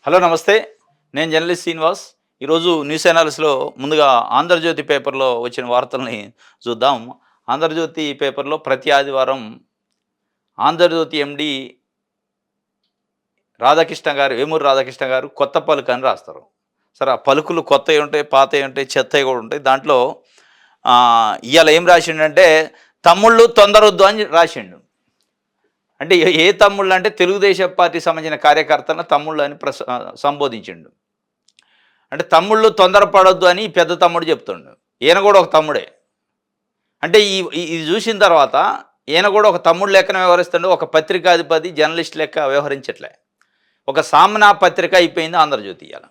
Hello నమస్తే. నేను journalist Srinivas. ఈరోజు న్యూస్ అనాలిసిస్‌లో ముందుగా 'ఆంధ్రజ్యోతి' పేపర్‌లో వచ్చిన వార్తల్ని చూద్దాం. 'ఆంధ్రజ్యోతి' పేపర్‌లో ప్రతి ఆదివారం 'ఆంధ్రజ్యోతి' ఎండీ రాధాకృష్ణ గారు, వేమూరి రాధాకృష్ణ గారు కొత్త పలుకు అని రాస్తారు. సరే ఆ పలుకులు కొత్తయి ఉంటాయి, పాతయి ఉంటాయి, చెత్తయి కూడా ఉంటాయి. దాంట్లో ఇయాల ఏం రాసిండంటే తమ్ముళ్ళు తొందరొద్దు అని రాసిండు. అంటే ఏ తమ్ముళ్ళు అంటే తెలుగుదేశం పార్టీకి సంబంధించిన కార్యకర్తలను తమ్ముళ్ళు అని సంబోధించిండు. అంటే తమ్ముళ్ళు తొందరపడొద్దు అని పెద్ద తమ్ముడు చెప్తుండు. ఈయన కూడా ఒక తమ్ముడే. అంటే ఇది చూసిన తర్వాత ఈయన కూడా ఒక తమ్ముడు లెక్కన వ్యవహరిస్తుండు. ఒక పత్రికాధిపతి, జర్నలిస్ట్ లెక్క వ్యవహరించట్లే. ఒక సామ్నా పత్రిక అయిపోయింది 'ఆంధ్రజ్యోతి' ఇయాల.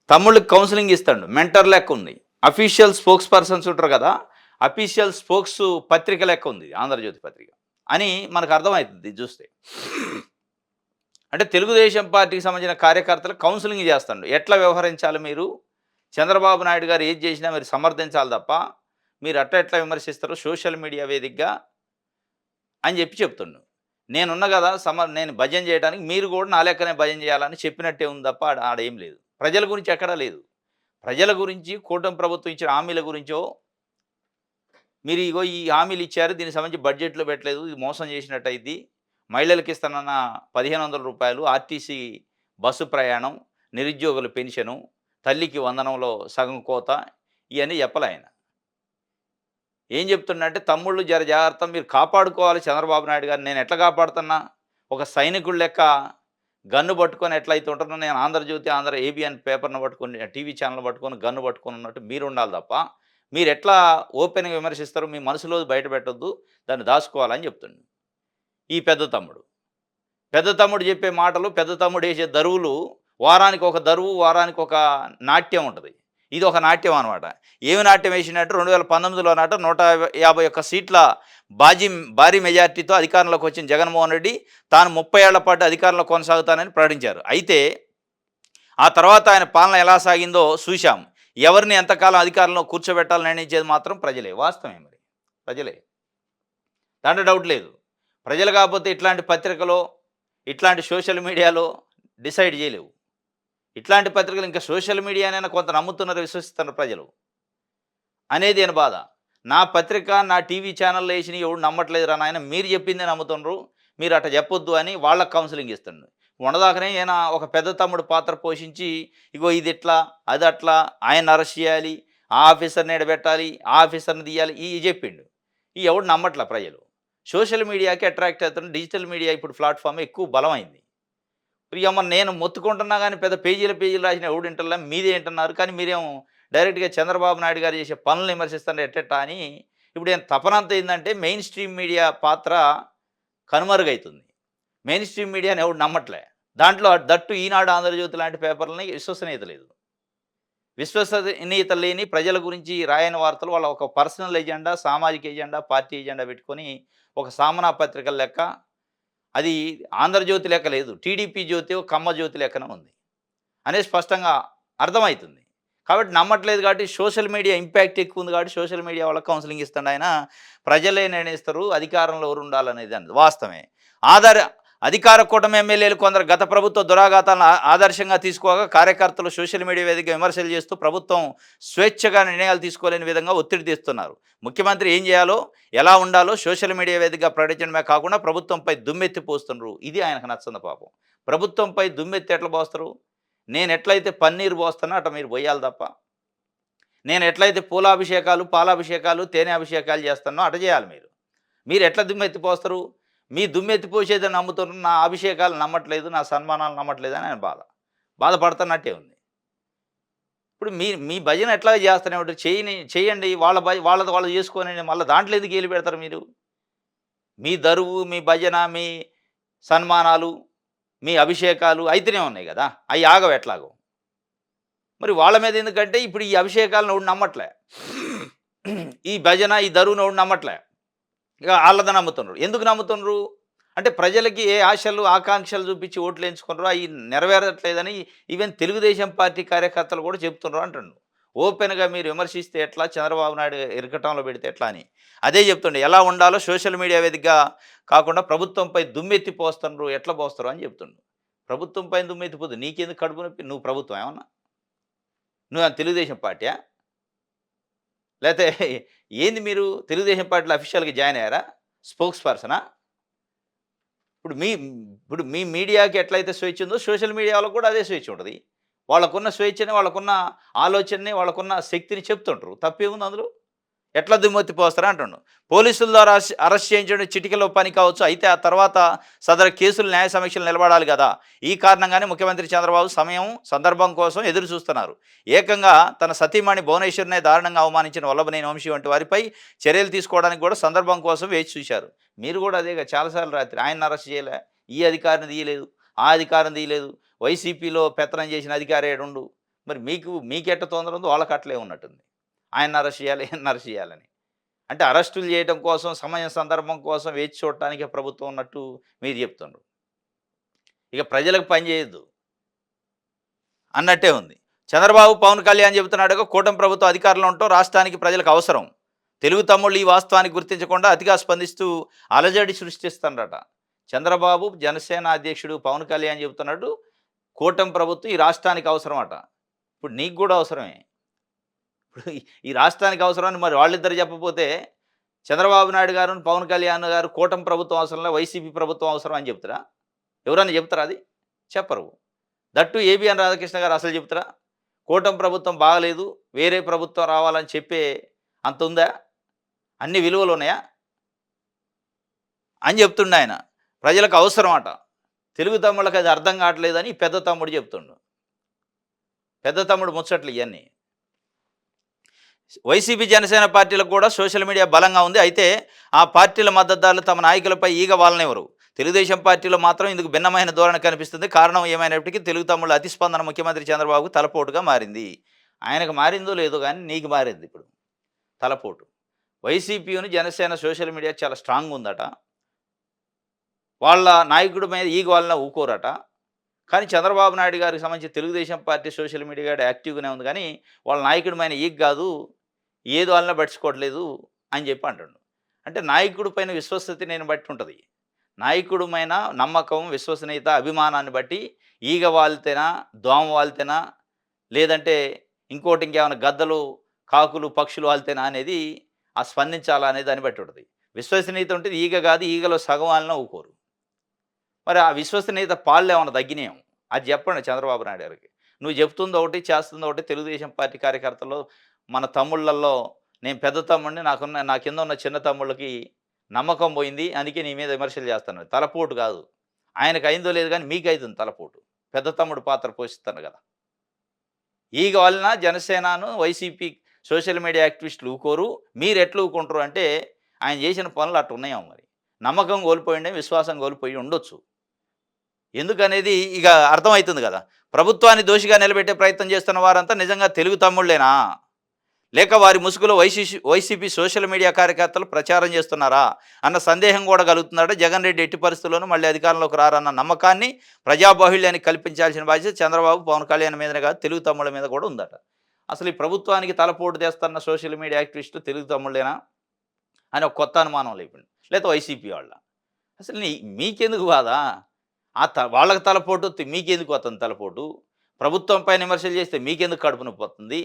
తమ్ముళ్ళకి కౌన్సిలింగ్ ఇస్తాడు. మెంటర్ లెక్క ఉంది. అఫీషియల్ స్పోక్స్ పర్సన్స్ ఉంటారు కదా! అఫీషియల్ స్పోక్స్ పత్రిక లెక్క ఉంది 'ఆంధ్రజ్యోతి' పత్రిక అని మనకు అర్థమవుతుంది ఇది చూస్తే. అంటే తెలుగుదేశం పార్టీకి సంబంధించిన కార్యకర్తలు కౌన్సిలింగ్ చేస్తాడు. ఎట్లా వ్యవహరించాలి మీరు? చంద్రబాబు నాయుడు గారు ఏది చేసినా మీరు సమర్థించాలి తప్ప, మీరు ఎట్లా విమర్శిస్తారు సోషల్ మీడియా వేదికగా అని చెప్తుండు. నేనున్నా కదా నేను భజన చేయడానికి, మీరు కూడా నా లెక్కనే భజన చేయాలని చెప్పినట్టే ఉంది తప్ప ఆడేం లేదు. ప్రజల గురించి ఎక్కడా లేదు. ప్రజల గురించి కూటమి ప్రభుత్వం ఇచ్చిన హామీల గురించో, మీరు ఇగో ఈ హామీలు ఇచ్చారు, దీనికి సంబంధించి బడ్జెట్‌లో పెట్టలేదు, ఇది మోసం చేసినట్టయిద్ది. మహిళలకు ఇస్తానన్న రూ. 1500 ఆర్టీసీ బస్సు ప్రయాణం, నిరుద్యోగుల పెన్షను, తల్లికి వందనంలో సగం కోత ఇయన్నీ చెప్పలాయన. ఏం చెప్తున్నంటే తమ్ముళ్ళు జర జాగ్రత్త, మీరు కాపాడుకోవాలి చంద్రబాబు నాయుడు గారిని. నేను ఎట్లా కాపాడుతున్నా? ఒక సైనికుడు లెక్క గన్ను పట్టుకొని ఎట్లయితే ఉంటుందో, నేను 'ఆంధ్రజ్యోతి', ఏబిఎన్ పేపర్‌ను పట్టుకొని, టీవీ ఛానల్ పట్టుకొని గన్ను పట్టుకొని ఉన్నట్టు మీరుండాలి తప్ప, మీరెట్లా ఓపెన్‌గా విమర్శిస్తారో మీ మనసులో బయట పెట్టొద్దు, దాన్ని దాచుకోవాలని చెప్తుండు ఈ పెద్ద తమ్ముడు. పెద్ద తమ్ముడు చెప్పే మాటలు, పెద్ద తమ్ముడు ఏసే దరువులు, వారానికి ఒక దరువు, వారానికి ఒక నాట్యం ఉంటది. ఇది ఒక నాట్యం అనమాట. ఏమి నాట్యం వేసినట్టు 2019లో నాట 151 సీట్ల భారీ మెజార్టీతో అధికారంలోకి వచ్చిన జగన్మోహన్ రెడ్డి తాను 30 ఏళ్ల పాటు అధికారంలో కొనసాగుతానని ప్రకటించారు. అయితే ఆ తర్వాత ఆయన పాలన ఎలా సాగిందో చూశాం. ఎవరిని ఎంతకాలం అధికారంలో కూర్చోబెట్టాలని నిర్ణయించేది మాత్రం ప్రజలే. వాస్తవమే మరి. ప్రజలే. దాంట్లో డౌట్ లేదు. ప్రజలు కాకపోతే ఇట్లాంటి పత్రికలో, ఇట్లాంటి సోషల్ మీడియాలో డిసైడ్ చేయలేవు. ఇట్లాంటి పత్రికలు ఇంకా సోషల్ మీడియానైనా కొంత నమ్ముతున్నారు, విశ్వసిస్తున్నారు ప్రజలు అనేది ఈయన బాధ. నా పత్రిక, నా టీవీ ఛానల్లో వేసినవి ఎవడు నమ్మట్లేదురా నాయన, మీరు చెప్పిందే నమ్ముతున్నారు, మీరు అట్లా చెప్పొద్దు అని వాళ్ళకి కౌన్సిలింగ్ ఇస్తుండు. మొన్నదాకనే ఈయన ఒక పెద్ద తమ్ముడు పాత్ర పోషించి, ఇగో ఇది ఇట్లా, అది అట్లా, ఆయన్ని అరెస్ట్ చేయాలి, ఆ ఆఫీసర్ని ఎడబెట్టాలి, ఆ ఆఫీసర్ని తీయాలి, ఇవి చెప్పిండు. ఈ ఎవడు నమ్మట్ల ప్రజలు. సోషల్ మీడియాకి అట్రాక్ట్ అవుతున్న డిజిటల్ మీడియా ఇప్పుడు ప్లాట్ఫామ్ ఎక్కువ బలమైంది. ఇక నేను మొత్తుకుంటున్నా కానీ పెద్ద పేజీలు రాసిన ఎవడు వింటలే, మీదే వింటున్నారు. కానీ మీరేమో డైరెక్ట్‌గా చంద్రబాబు నాయుడు గారు చేసే పనులను విమర్శిస్తారు ఎట్టెట్టా అని ఇప్పుడు ఈయన తపనంతా ఏందంటే మెయిన్ స్ట్రీమ్ మీడియా పాత్ర కనుమరుగైతుంది. మెయిన్ స్ట్రీమ్ మీడియాని ఎవడు నమ్మట్లే. దాంట్లో దట్టు ఈనాడు, ఆంధ్రజ్యోతి లాంటి పేపర్లని విశ్వసనీయత లేదు. విశ్వసనీయత లేని ప్రజల గురించి రాయని వార్తలు వాళ్ళ ఒక పర్సనల్ ఎజెండా, సామాజిక ఎజెండా, పార్టీ ఎజెండా పెట్టుకొని ఒక సామనా పత్రికల లెక్క, అది 'ఆంధ్రజ్యోతి' లెక్క లేదు. టీడీపీ జ్యోతో, కమ్మ జ్యోతి లెక్కన ఉంది అనేది స్పష్టంగా అర్థమవుతుంది. కాబట్టి నమ్మట్లేదు కాబట్టి సోషల్ మీడియా ఇంపాక్ట్ ఎక్కువ ఉంది కాబట్టి సోషల్ మీడియా వాళ్ళకి కౌన్సిలింగ్ ఇస్తుండు ఆయన. ప్రజలే నిర్ణయిస్తారు అధికారంలో ఎవరు ఉండాలనేది అన్నది వాస్తవమే. ఆధార అధికార కూటమి ఎమ్మెల్యేలు కొందరు గత ప్రభుత్వ దురాఘాతాలను ఆదర్శంగా తీసుకోగా కార్యకర్తలు సోషల్ మీడియా వేదికగా విమర్శలు చేస్తూ ప్రభుత్వం స్వేచ్ఛగా నిర్ణయాలు తీసుకోలేని విధంగా ఒత్తిడి తెస్తున్నారు. ముఖ్యమంత్రి ఏం చేయాలో, ఎలా ఉండాలో సోషల్ మీడియా వేదికగా ప్రకటించడమే కాకుండా ప్రభుత్వంపై దుమ్మెత్తి పోస్తున్నారు. ఇది ఆయనకు నచ్చంది పాపం. ప్రభుత్వంపై దుమ్మెత్తి ఎట్లా పోస్తారు? నేను ఎట్లయితే పన్నీరు పోస్తానో అట్లా మీరు పోయాలి తప్ప, నేను ఎట్లయితే పూలాభిషేకాలు, పాలాభిషేకాలు, తేనె అభిషేకాలు చేస్తానో అట చేయాలి మీరు. మీరు ఎట్లా దుమ్మెత్తి పోస్తారు? మీ దుమ్మెత్తి పోసేదని నమ్ముతున్నారు, నా అభిషేకాలు నమ్మట్లేదు, నా సన్మానాలు నమ్మట్లేదు అని ఆయన బాధపడుతున్నట్టే ఉంది. ఇప్పుడు మీ మీ భజన ఎట్లా చేస్తూనే ఉంటారు, చేయండి, వాళ్ళది వాళ్ళు చేసుకొని మళ్ళీ దాంట్లో ఎందుకు ఏలు పెడతారు మీరు? మీ దరువు, మీ భజన, మీ సన్మానాలు, మీ అభిషేకాలు అయితేనే ఉన్నాయి కదా, అవి ఆగవు ఎట్లాగో. మరి వాళ్ళ మీద ఎందుకంటే ఇప్పుడు ఈ అభిషేకాలను ఎవడు నమ్మట్లే, ఈ భజన, ఈ దరువును ఎవడు నమ్మట్లే, ఇక వాళ్ళది నమ్ముతున్నారు. ఎందుకు నమ్ముతున్నారు అంటే ప్రజలకి ఏ ఆశలు, ఆకాంక్షలు చూపించి ఓట్లు ఎంచుకున్నారో అవి నెరవేరట్లేదని ఈవెన్ తెలుగుదేశం పార్టీ కార్యకర్తలు కూడా చెప్తున్నారు అంటుండు. ఓపెన్గా మీరు విమర్శిస్తే ఎట్లా, చంద్రబాబు నాయుడు ఇరకటంలో పెడితే ఎట్లా అని అదే చెప్తుండే. ఎలా ఉండాలో సోషల్ మీడియా వేదికగా కాకుండా ప్రభుత్వంపై దుమ్మెత్తి పోస్తున్నారు, ఎట్లా పోస్తారు అని చెప్తుండు. ప్రభుత్వం పైన దుమ్మెత్తిపోతుంది. నీకెందుకు కడుపు నొప్పి? నువ్వు ప్రభుత్వం ఏమన్నా? నువ్వేమన్నా తెలుగుదేశం పార్టీయా? లేతే ఏంది మీరు తెలుగుదేశం పార్టీలో అఫీషియల్‌గా జాయిన్ అయ్యారా? స్పోక్స్ పర్సనా? ఇప్పుడు మీ మీడియాకి ఎట్లయితే స్వేచ్ఛ ఉందో సోషల్ మీడియా వాళ్ళకి కూడా అదే స్వేచ్ఛ ఉంటది. వాళ్ళకున్న స్వేచ్ఛని, వాళ్ళకున్న ఆలోచనని, వాళ్ళకున్న శక్తిని చెప్తుంటరు. తప్పేముంది అందులో? ఎట్లా దుమ్మెత్తిపోస్తారా అంటుండు. పోలీసుల ద్వారా అరెస్ట్ చేయించడం చిటికెలో పని కావచ్చు. అయితే ఆ తర్వాత సదరు కేసులు న్యాయ సమీక్షలు నిలబడాలి కదా! ఈ కారణంగానే ముఖ్యమంత్రి చంద్రబాబు సమయం, సందర్భం కోసం ఎదురు చూస్తున్నారు. ఏకంగా తన సతీమణి భువనేశ్వర్‌నే దారుణంగా అవమానించిన వల్లభనేని వంశీ వంటి వారిపై చర్యలు తీసుకోవడానికి కూడా సందర్భం కోసం వేచి చూశారు. మీరు కూడా అదేగా చాలా సార్లు రాత్రి ఆయన్ని అరెస్ట్ చేయలే, ఈ అధికారిని తీయలేదు, ఆ అధికారిని తీయలేదు. వైసీపీలో పెత్తనం చేసిన అధికారి ఏడుండు. మరి మీకెట్ట తొందర ఉందో వాళ్ళకి అట్లే ఉన్నట్టుంది. ఆయన్ని అరెస్ట్ చేయాలి, ఈయన్ని అరెస్ట్ చేయాలని. అంటే అరెస్టులు చేయడం కోసం, సమయం సందర్భం కోసం వేచి చూడటానికే ప్రభుత్వం ఉన్నట్టు మీరు చెప్తుండ్రు. ఇక ప్రజలకు పని చేయొద్దు అన్నట్టే ఉంది. చంద్రబాబు, పవన్ కళ్యాణ్ చెబుతున్నాడుగా కూటమి ప్రభుత్వం అధికారంలో ఉండటం రాష్ట్రానికి ప్రజలకు అవసరం. తెలుగు తమ్ముళ్ళు ఈ వాస్తవాన్ని గుర్తించకుండా అతిగా స్పందిస్తూ అలజడి సృష్టిస్తున్నారట. చంద్రబాబు, జనసేన అధ్యక్షుడు పవన్ కళ్యాణ్ చెబుతున్నాడు కూటమి ప్రభుత్వం ఈ రాష్ట్రానికి అవసరం అట. ఇప్పుడు నీకు కూడా అవసరమే. ఇప్పుడు ఈ రాష్ట్రానికి అవసరమని మరి వాళ్ళిద్దరు చెప్పపోతే చంద్రబాబు నాయుడు గారు, పవన్ కళ్యాణ్ గారు కూటమి ప్రభుత్వం అవసరంలో వైసీపీ ప్రభుత్వం అవసరం అని చెప్తారా? ఎవరన్నా చెప్తారా అది? చెప్పరు. దట్టు ఏబిఎన్ రాధాకృష్ణ గారు అసలు చెప్తారా? కూటమి ప్రభుత్వం బాగలేదు, వేరే ప్రభుత్వం రావాలని చెప్పే అంత ఉందా? అన్ని విలువలు ఉన్నాయా అని చెప్తుండే ఆయన. ప్రజలకు అవసరం అట. తెలుగు తమ్ముళ్ళకి అది అర్థం కావట్లేదని పెద్ద తమ్ముడు చెప్తుండు. పెద్ద తమ్ముడు ముచ్చట్లు ఇవన్నీ. వైసీపీ, జనసేన పార్టీలకు కూడా సోషల్ మీడియా బలంగా ఉంది. అయితే ఆ పార్టీల మద్దతుదారులు తమ నాయకులపై ఈగ వాలనివ్వరు. తెలుగుదేశం పార్టీలో మాత్రం ఇందుకు భిన్నమైన ధోరణి కనిపిస్తుంది. కారణం ఏమైనప్పటికీ తెలుగు తమ్ముళ్ళ అతిస్పందన ముఖ్యమంత్రి చంద్రబాబుకు తలపోటుగా మారింది. ఆయనకు మారిందో లేదో కానీ నీకు మారింది ఇప్పుడు తలపోటు. వైసీపీని, జనసేన సోషల్ మీడియా చాలా స్ట్రాంగ్ ఉందట. వాళ్ళ నాయకుడి మీద ఈగ వలన ఊకోరట. కానీ చంద్రబాబు నాయుడు గారికి సంబంధించి తెలుగుదేశం పార్టీ సోషల్ మీడియా యాక్టివ్గానే ఉంది, కానీ వాళ్ళ నాయకుడిమైన ఈగ కాదు, ఏదో వలన పట్టించుకోవట్లేదు అని చెప్పి అంటుండు. అంటే నాయకుడి పైన విశ్వసనీయతని బట్టి ఉంటుంది. నాయకుడిమైన నమ్మకం, విశ్వసనీయత, అభిమానాన్ని బట్టి ఈగ వాలితేనా, దోమ వాలితేనా, లేదంటే ఇంకేమైనా గద్దలు, కాకులు, పక్షులు వాలితేనా అనేది ఆ స్పందించాలా అనే దాన్ని బట్టి ఉంటుంది. విశ్వసనీయత ఉంటుంది. ఈగ కాదు, ఈగలో సగం వాళ్ళన ఊకోరు. మరి ఆ విశ్వసనీయత పాళ్ళు ఏమన్నా తగ్గినాయేమో అది చెప్పండి చంద్రబాబు నాయుడు గారికి. నువ్వు చెప్తుంది ఒకటి, చేస్తుంది ఒకటి. తెలుగుదేశం పార్టీ కార్యకర్తలు, మన తమ్ముళ్ళల్లో నేను పెద్ద తమ్ముడిని, నా కింద ఉన్న చిన్న తమ్ముళ్ళకి నమ్మకం పోయింది, అందుకే నీ మీద విమర్శలు చేస్తాను. తలపోటు కాదు, ఆయనకు అయిందో లేదు కానీ మీకు అవుతుంది తలపోటు. పెద్ద తమ్ముడు పాత్ర పోషిస్తాను కదా. ఈగ వలన జనసేనను, వైసీపీ సోషల్ మీడియా యాక్టివిస్టులు ఊకోరు. మీరు ఎట్లా ఊకుంటారు అంటే ఆయన చేసిన పనులు అట్టు ఉన్నాయేమో. మరి నమ్మకం కోల్పోయిండే, విశ్వాసం కోల్పోయి ఉండొచ్చు. ఎందుకనేది ఇక అర్థమవుతుంది కదా. ప్రభుత్వాన్ని దోషిగా నిలబెట్టే ప్రయత్నం చేస్తున్న వారంతా నిజంగా తెలుగు తమ్ముళ్ళేనా, లేక వారి ముసుగులో వైసీపీ సోషల్ మీడియా కార్యకర్తలు ప్రచారం చేస్తున్నారా అన్న సందేహం కూడా కలుగుతుందట. జగన్ రెడ్డి ఎట్టి పరిస్థితుల్లోనూ మళ్ళీ అధికారంలోకి రారన్న నమ్మకాన్ని, ప్రజాబాహుళ్యాన్ని కల్పించాల్సిన బాధ్యత చంద్రబాబు, పవన్ కళ్యాణ్ మీదనే కాదు, తెలుగు తమ్ముళ్ళ మీద కూడా ఉందట. అసలు ఈ ప్రభుత్వానికి తలపోటు తెస్తున్న సోషల్ మీడియా యాక్టివిస్టులు తెలుగు తమ్ముళ్ళేనా అని ఒక కొత్త అనుమానం లేపింది. లేదా వైసీపీ వాళ్ళ. అసలు మీకెందుకు బాధ? వాళ్ళకి తలపోటు మీకెందుకు వస్తుంది తలపోటు? ప్రభుత్వం పైన విమర్శలు చేస్తే మీకెందుకు కడుపు నొప్పి వస్తుంది?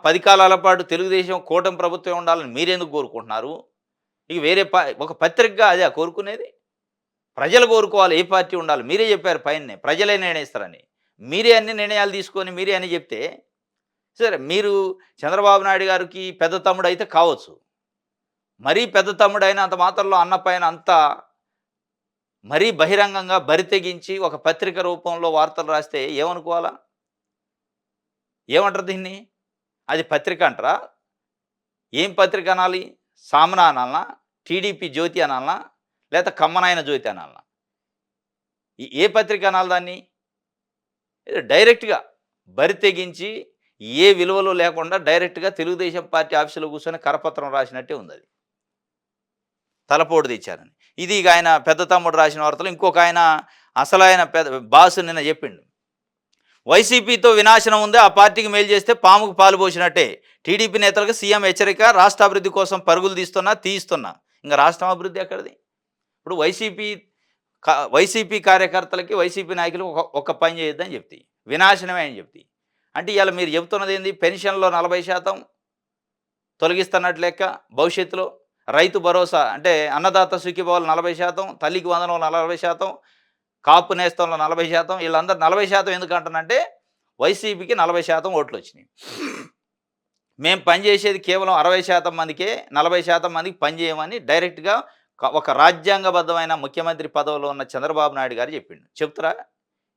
10 కాలాల పాటు తెలుగుదేశం కూటమి ప్రభుత్వం ఉండాలని మీరెందుకు కోరుకుంటున్నారు? ఇక వేరే ఒక పత్రికగా అదే కోరుకునేది. ప్రజలు కోరుకోవాలి ఏ పార్టీ ఉండాలి. మీరే చెప్పారు పైనే ప్రజలే నిర్ణయిస్తారని. మీరే అన్ని నిర్ణయాలు తీసుకొని మీరే అని చెప్తే సరే, మీరు చంద్రబాబు నాయుడు గారికి పెద్ద తమ్ముడు అయితే కావచ్చు. మరీ పెద్ద తమ్ముడు అయినంత మాత్రంలో అన్న పైన అంత మరీ బహిరంగంగా బరితెగించి ఒక పత్రిక రూపంలో వార్తలు రాస్తే ఏమనుకోవాలా? ఏమంటారు దీన్ని? అది పత్రిక అంటారా? ఏం పత్రిక అనాలి? సామన అనాలనా, టీడీపీ జ్యోతి అనాలనా, లేకపోతే కమ్మనాయన జ్యోతి అనాలనా? ఏ పత్రిక అనాలి దాన్ని? డైరెక్ట్గా బరితెగించి ఏ విలువలు లేకుండా డైరెక్ట్గా తెలుగుదేశం పార్టీ ఆఫీసులో కూర్చొని కరపత్రం రాసినట్టే ఉంది అది. తలపోటు తెచ్చారని. ఇది ఇక ఆయన పెద్ద తమ్ముడు రాసిన వార్తలు. ఇంకొక ఆయన అసలైన పెద్ద బాసు నిన్న చెప్పిండు, వైసీపీతో వినాశనం ఉంది, ఆ పార్టీకి మేలు చేస్తే పాముకు పాలు పోసినట్టే. టీడీపీ నేతలకు సీఎం హెచ్చరిక, రాష్ట్ర అభివృద్ధి కోసం పరుగులు తీస్తున్నా. ఇంకా రాష్ట్రం అభివృద్ధి ఎక్కడిది? ఇప్పుడు వైసీపీ వైసీపీ కార్యకర్తలకి, వైసీపీ నాయకులు ఒక పని చేయొద్దని చెప్తి. వినాశనమే అని చెప్తి. అంటే ఇయాల మీరు చెబుతున్నదేంది? పెన్షన్‌లో 40% తొలగిస్తున్నట్టు లెక్క భవిష్యత్తులో. రైతు భరోసా అంటే అన్నదాత సుఖీభావాలు 40%, తల్లికి వందనం 40%, కాపు నేస్తంలో 40%, వీళ్ళందరూ 40% ఎందుకు అంటున్నంటే వైసీపీకి 40% ఓట్లొచ్చినాయి. మేము పనిచేసేది కేవలం 60% మందికే, 40% మందికి పనిచేయమని డైరెక్ట్‌గా ఒక రాజ్యాంగబద్ధమైన ముఖ్యమంత్రి పదవిలో ఉన్న చంద్రబాబు నాయుడు గారు చెప్పిండు. చెప్తారా?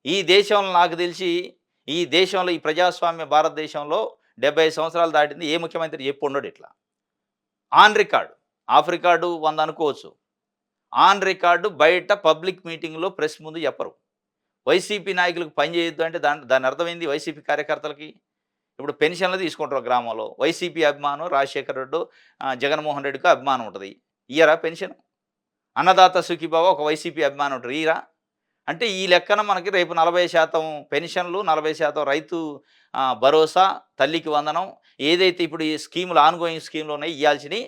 ఈ దేశంలో నాకు తెలిసి, ఈ దేశంలో ఈ ప్రజాస్వామ్య భారతదేశంలో 75 సంవత్సరాలు దాటింది ఏ ముఖ్యమంత్రి చెప్పుండడు ఇట్లా. On record. ఆఫ్ రికార్డు 100 అనుకోవచ్చు. ఆన్ రికార్డు బయట పబ్లిక్ మీటింగ్‌లో ప్రెస్ ముందు చెప్పరు. వైసీపీ నాయకులకు పని చేయొద్దు అంటే దాని అర్థమైంది వైసీపీ కార్యకర్తలకి. ఇప్పుడు పెన్షన్లు తీసుకుంటారు గ్రామంలో. వైసీపీ అభిమానం రాజశేఖర రెడ్డో, జగన్మోహన్ రెడ్డికో అభిమానం ఉంటది. ఇయ్యరా పెన్షన్? అన్నదాత సుఖీభావ ఒక వైసీపీ అభిమానం ఉంటారు. ఇయ్యరా? అంటే ఈ లెక్కన మనకి రేపు 40% పెన్షన్లు, 40% రైతు భరోసా, తల్లికి వందనం ఏదైతే ఇప్పుడు ఈ స్కీములు ఆన్‌గోయింగ్ స్కీమ్‌లు ఉన్నాయి ఇయ్యాల్సినయి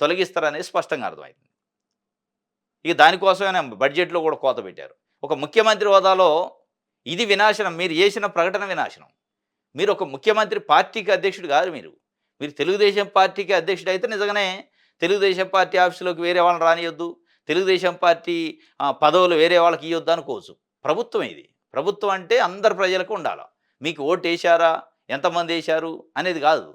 తొలగిస్తారనేది స్పష్టంగా అర్థమైంది. ఇక దానికోసమేనే బడ్జెట్‌లో కూడా కోత పెట్టారు. ఒక ముఖ్యమంత్రి హోదాలో ఇది వినాశనం. మీరు చేసిన ప్రకటన వినాశనం. మీరు ఒక ముఖ్యమంత్రి పార్టీకి అధ్యక్షుడు కాదు మీరు. మీరు తెలుగుదేశం పార్టీకి అధ్యక్షుడైతే నిజంగానే తెలుగుదేశం పార్టీ ఆఫీసులోకి వేరే వాళ్ళని రానియొద్దు. తెలుగుదేశం పార్టీ పదవులు వేరే వాళ్ళకి ఇయ్యొద్దు అనుకోవచ్చు. ప్రభుత్వం ఇది. ప్రభుత్వం అంటే అందరు ప్రజలకు ఉండాల. మీకు ఓటేశారా? ఎంతమంది ఏశారు? అనేది కాదు.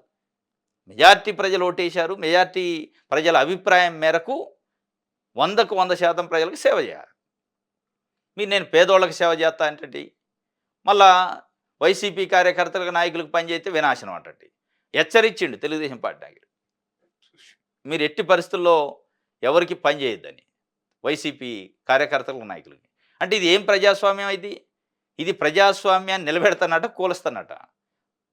మెజారిటీ ప్రజలు ఓటేశారు. మెజారిటీ ప్రజల అభిప్రాయం మేరకు 100కు 100% ప్రజలకు సేవ చేయాలి. నేను పేదోళ్ళకి సేవ చేస్తా అంటండి. మళ్ళా వైసీపీ కార్యకర్తలకు, నాయకులకు పనిచేస్తే వినాశనం అంటండి. హెచ్చరించిండు తెలుగుదేశం పార్టీ నాయకులు. మీరు ఎట్టి పరిస్థితుల్లో ఎవరికి పని చేయొద్దని వైసీపీ కార్యకర్తలకు, నాయకులకి. అంటే ఇది ఏం ప్రజాస్వామ్యం ఇది ప్రజాస్వామ్యాన్ని నిలబెడుతున్నట్ట, కూలుస్తున్నట్ట.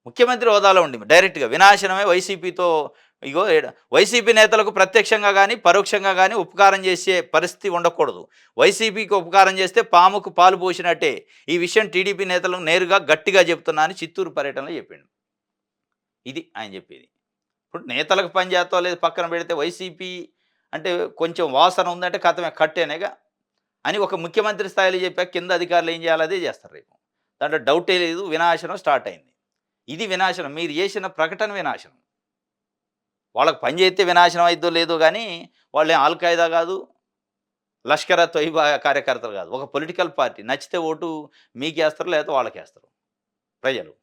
ముఖ్యమంత్రి హోదాలో ఉండి డైరెక్ట్గా వినాశనమే వైసీపీతో. ఇగో వైసీపీ నేతలకు ప్రత్యక్షంగా కానీ పరోక్షంగా కానీ ఉపకారం చేసే పరిస్థితి ఉండకూడదు. వైసీపీకి ఉపకారం చేస్తే పాముకు పాలు పోసినట్టే. ఈ విషయం టీడీపీ నేతలకు నేరుగా గట్టిగా చెప్తున్నా అని చిత్తూరు పర్యటనలో చెప్పిండు. ఇది ఆయన చెప్పేది. ఇప్పుడు నేతలకు పని చేస్తా లేదు పక్కన పెడితే వైసీపీ అంటే కొంచెం వాసన ఉందంటే కథమే కట్టేనేగా అని ఒక ముఖ్యమంత్రి స్థాయిలో చెప్పాక కింద అధికారులు ఏం చేయాలి అదే చేస్తారు రేపు. దాంట్లో డౌటే లేదు. వినాశనం స్టార్ట్ అయింది. ఇది వినాశనం. మీరు చేసిన ప్రకటన వినాశనం. వాళ్ళకి పని చేస్తే వినాశనం అయిద్దో లేదో కానీ వాళ్ళు ఆల్ ఖైదా కాదు, లష్కర్ తొయిబా కార్యకర్తలు కాదు. ఒక పొలిటికల్ పార్టీ నచ్చితే ఓటు మీకేస్తారు, లేకపోతే వాళ్ళకేస్తారు ప్రజలు.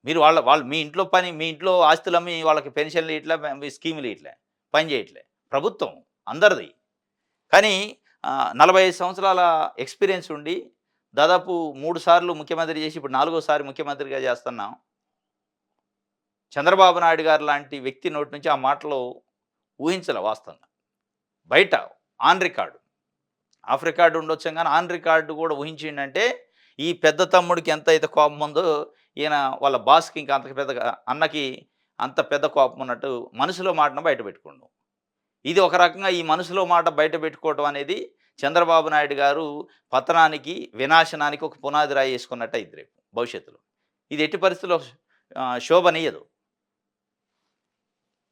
మీరు వాళ్ళు మీ ఇంట్లో పని, మీ ఇంట్లో ఆస్తులు అమ్మి వాళ్ళకి పెన్షన్లు ఇట్లా, స్కీములు ఇట్లా పని చేయట్లే. ప్రభుత్వం అందరిది. కానీ 45 సంవత్సరాల ఎక్స్పీరియన్స్ ఉండి దాదాపు 3 సార్లు ముఖ్యమంత్రి చేసి ఇప్పుడు 4వసారి ముఖ్యమంత్రిగా చేస్తున్నాం. చంద్రబాబు నాయుడు గారు లాంటి వ్యక్తి నోటి నుంచి ఆ మాటలు ఊహించలే వాస్తవంగా. బయట ఆన్ రికార్డు, ఆఫ్ రికార్డు ఉండొచ్చు కానీ ఆన్ రికార్డు కూడా ఊహించిండంటే ఈ పెద్ద తమ్ముడికి ఎంత అయితే కోపం ఉందో ఈయన వాళ్ళ బాస్కి ఇంకా అంత పెద్దగా అన్నకి అంత పెద్ద కోపం ఉన్నట్టు మనసులో మాటను బయట పెట్టుకోండు. ఇది ఒక రకంగా ఈ మనసులో మాట బయట పెట్టుకోవటం అనేది చంద్రబాబు నాయుడు గారు పతనానికి, వినాశనానికి ఒక పునాది రాయి వేసుకున్నట్టు అయింది రేపు భవిష్యత్తులో. ఇది ఎట్టి పరిస్థితుల్లో శోభనీయదు.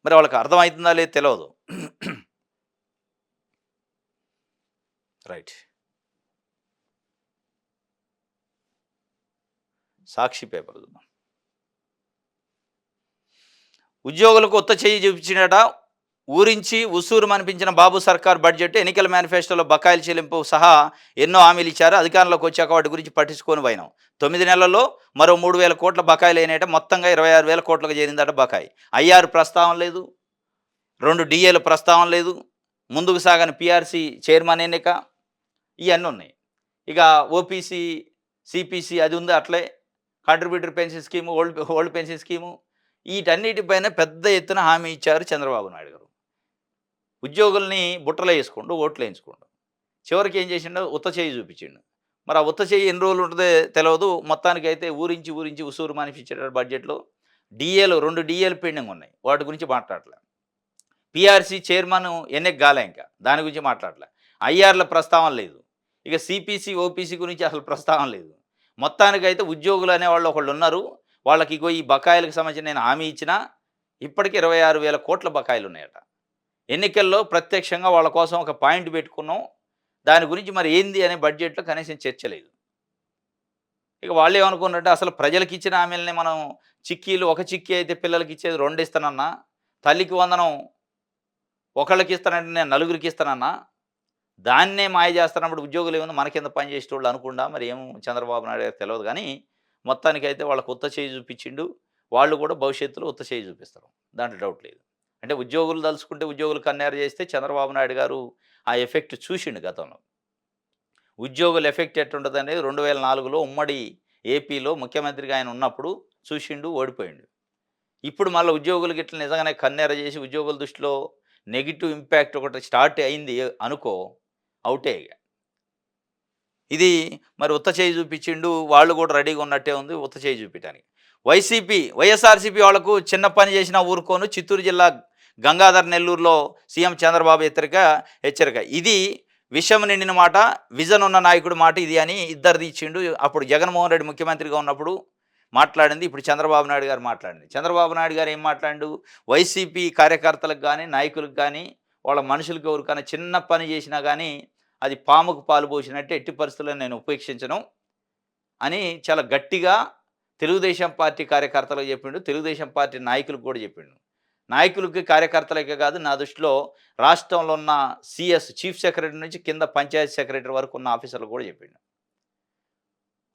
మరి వాళ్ళకి అర్థమవుతుందా లేదు తెలియదు. రైట్. సాక్షి పేపర్ చూద్దాం. ఉద్యోగులకు కొత్త చెయ్యి చూపించినట. ఊరించి ఉసూరు అనిపించిన బాబు సర్కార్ బడ్జెట్ ఎన్నికల మేనిఫెస్టోలో బకాయిల చెల్లింపు సహా ఎన్నో హామీలు ఇచ్చారు. అధికారంలోకి వచ్చాక వాటి గురించి పట్టించుకొని పోయినాం. 9 నెలల్లో మరో 3,000 కోట్ల బకాయిలు అయినాయట. మొత్తంగా 26,000 కోట్లకు చేరిందట బకాయి. ఐఆర్ ప్రస్తావన లేదు, 2 డిఏల ప్రస్తావన లేదు, ముందుకు సాగని పిఆర్సీ చైర్మన్ ఎన్నిక ఇవన్నీ ఉన్నాయి. ఇక ఓపీసీ, సిపిసి అది ఉంది అట్లే. Contributory pension scheme, old pension scheme వీటన్నిటిపైన పెద్ద ఎత్తున హామీ ఇచ్చారు చంద్రబాబు నాయుడు గారు. ఉద్యోగుల్ని బుట్టలో వేసుకోండు, ఓట్లు వేయించుకోండు. చివరికి ఏం చేసిండో ఉత్త చేయి చూపించిండు. మరి ఆ ఉత్త చేయి ఎన్ని రోజులు ఉంటుందో తెలియదు. మొత్తానికైతే ఊరించి ఉసూరు మానిపించారు బడ్జెట్లో. డిఏలు 2 డిఏలు పెండింగ్ ఉన్నాయి, వాటి గురించి మాట్లాడలే. పిఆర్సీ చైర్మన్ ఎన్నిక కాలే, ఇంకా దాని గురించి మాట్లాడలే. ఐఆర్ల ప్రస్తావన లేదు. ఇక సిపిసి, ఓపీసీ గురించి అసలు ప్రస్తావన లేదు. మొత్తానికైతే ఉద్యోగులు అనేవాళ్ళు ఒకళ్ళు ఉన్నారు. వాళ్ళకి ఇగో ఈ బకాయిలకు సంబంధించి నేను హామీ ఇచ్చినా ఇప్పటికీ 26,000 కోట్ల బకాయిలు ఉన్నాయట. ఎన్నికల్లో ప్రత్యక్షంగా వాళ్ళ కోసం ఒక పాయింట్ పెట్టుకున్నాం. దాని గురించి మరి ఏంది అనే బడ్జెట్‌లో కనీసం చర్చ లేదు. ఇక వాళ్ళేమనుకున్నారంటే అసలు ప్రజలకిచ్చిన హామీలని మనం చిక్కీలు ఒక చిక్కీ అయితే పిల్లలకిచ్చేది 2 ఇస్తానన్నా, తల్లికి వందనం ఒకళ్ళకిస్తానంటే నేను నలుగురికిస్తానన్నా, దాన్నే మాయ చేస్తున్నప్పుడు ఉద్యోగులేముంది మన కింద పని చేసేటోళ్ళు అనుకుండా మరి ఏమో చంద్రబాబు నాయుడు గారికి తెలవదు గానీ, మొత్తానికైతే వాళ్ళకి ఉత్త చేయి చూపిచ్చిండు. వాళ్ళు కూడా భవిష్యత్తులో ఉత్త చేయి చూపిస్తారు. దాంట్లో డౌట్ లేదు. అంటే ఉద్యోగులు దలుచుకుంటే ఉద్యోగులు కన్నేరు చేస్తే చంద్రబాబు నాయుడు గారు ఆ ఎఫెక్ట్ చూసిండు గతంలో. ఉద్యోగుల ఎఫెక్ట్ ఎట్టుంటదనేది 2004లో ఉమ్మడి ఏపీలో ముఖ్యమంత్రిగా ఆయన ఉన్నప్పుడు చూసిండు, ఓడిపోయిండు. ఇప్పుడు మళ్ళా ఉద్యోగులకి ఇట్లా నిజంగానే కన్నెర చేసి ఉద్యోగుల దృష్టిలో నెగెటివ్ ఇంపాక్ట్ ఒకటి స్టార్ట్ అయింది అనుకో, ఔటే ఇగ. ఇది మరి ఉత్త చేయి చూపిచ్చిండు. వాళ్ళు కూడా రెడీగా ఉన్నట్టే ఉంది ఉత్త చేయి చూపియటానికి. వైఎస్ఆర్‌సీపీ వాళ్ళకు చిన్న పని చేసినా ఊరుకోను. చిత్తూరు జిల్లా గంగాధర్ నెల్లూరులో సీఎం చంద్రబాబు హెచ్చరిక. ఇది విషం నిండిన మాట, విజన్ ఉన్న నాయకుడి మాట ఇది అని ఇద్దరిది ఇచ్చిండు. అప్పుడు జగన్మోహన్ రెడ్డి ముఖ్యమంత్రిగా ఉన్నప్పుడు మాట్లాడింది. ఇప్పుడు చంద్రబాబు నాయుడు గారు మాట్లాడింది. చంద్రబాబు నాయుడు గారు ఏం మాట్లాడిండు? వైసీపీ కార్యకర్తలకు గానీ, నాయకులకు గానీ, వాళ్ళ మనుషులకి ఎవరికైనా చిన్న పని చేసినా గానీ, అది పాముకు పాలు పోసినట్టు ఎట్టి పరిస్థితుల్లో నేను ఉపేక్షించను అని చాలా గట్టిగా తెలుగుదేశం పార్టీ కార్యకర్తలకు చెప్పిండు. తెలుగుదేశం పార్టీ నాయకులకు కూడా చెప్పిండు. నాయకులకి, కార్యకర్తలకే కాదు నా దృష్టిలో రాష్ట్రంలో ఉన్న సీఎస్ చీఫ్ సెక్రటరీ నుంచి కింద పంచాయతీ సెక్రటరీ వరకు ఉన్న ఆఫీసర్లకు కూడా చెప్పిండు.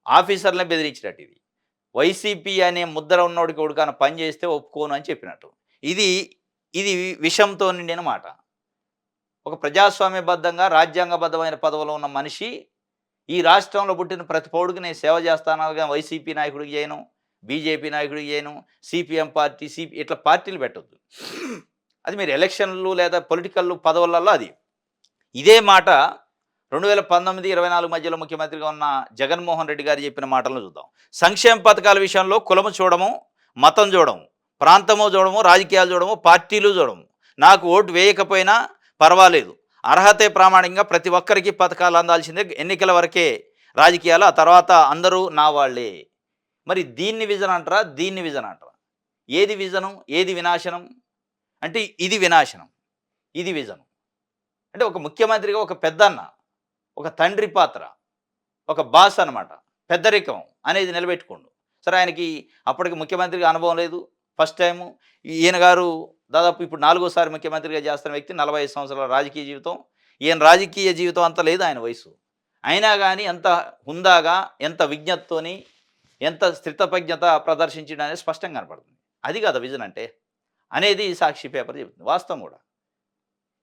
ఆఫీసర్‌లనే బెదిరించినట్టు ఇది. వైసీపీ అనే ముద్ర ఉన్నోడికి ఎవడికైనా పని చేస్తే ఒప్పుకోను అని చెప్పినట్టు. ఇది ఇది విషంతో నిండిన మాట. ఒక ప్రజాస్వామ్యబద్ధంగా, రాజ్యాంగబద్ధమైన పదవిలో ఉన్న మనిషి, ఈ రాష్ట్రంలో పుట్టిన ప్రతి పౌరుడికి నేను సేవ చేస్తాను గాని వైసీపీ నాయకుడికి చేయను, బీజేపీ నాయకుడికి చేయను, సిపిఎం పార్టీ, ఇట్లా పార్టీలు పెట్టొద్దు. అది మీరు ఎలక్షన్లు లేదా పొలిటికల్ పదవులలో అది. ఇదే మాట 2019, 24 మధ్యలో ముఖ్యమంత్రిగా ఉన్న జగన్మోహన్ రెడ్డి గారు చెప్పిన మాటలను చూద్దాం. సంక్షేమ పథకాల విషయంలో కులము చూడము, మతం చూడము, ప్రాంతము చూడము, రాజకీయాలు చూడము, పార్టీలు చూడము. నాకు ఓటు వేయకపోయినా పర్వాలేదు. అర్హతే ప్రామాణికంగా ప్రతి ఒక్కరికి పథకాలు అందాల్సిందే. ఎన్నికల వరకే రాజకీయాలు, ఆ తర్వాత అందరూ నా వాళ్ళే. మరి దీన్ని విజన్ అంటారా? దీన్ని విజన్ అంటారా? ఏది విజనం? ఏది వినాశనం? అంటే ఇది వినాశనం. ఇది విజన్. అంటే ఒక ముఖ్యమంత్రిగా ఒక పెద్దన్న, ఒక తండ్రి పాత్ర, ఒక బాస్ అనమాట. పెద్దరికం అనేది నిలబెట్టుకోండు. సరే ఆయనకి అప్పటికి ముఖ్యమంత్రిగా అనుభవం లేదు. ఫస్ట్ టైము ఈయన గారు దాదాపు ఇప్పుడు 4గోసారి ముఖ్యమంత్రిగా చేస్తున్న వ్యక్తి. 45 సంవత్సరాల రాజకీయ జీవితం. ఈయన రాజకీయ జీవితం అంత లేదు ఆయన వయసు. అయినా గానీ ఎంత హుందాగా, ఎంత విజ్ఞతతోని, ఎంత స్థితప్రజ్ఞత ప్రదర్శించిండనేది స్పష్టంగా కనపడుతుంది. అది కదా విజన్ అంటే. అనేది సాక్షి పేపర్ చెబుతుంది. వాస్తవం కూడా.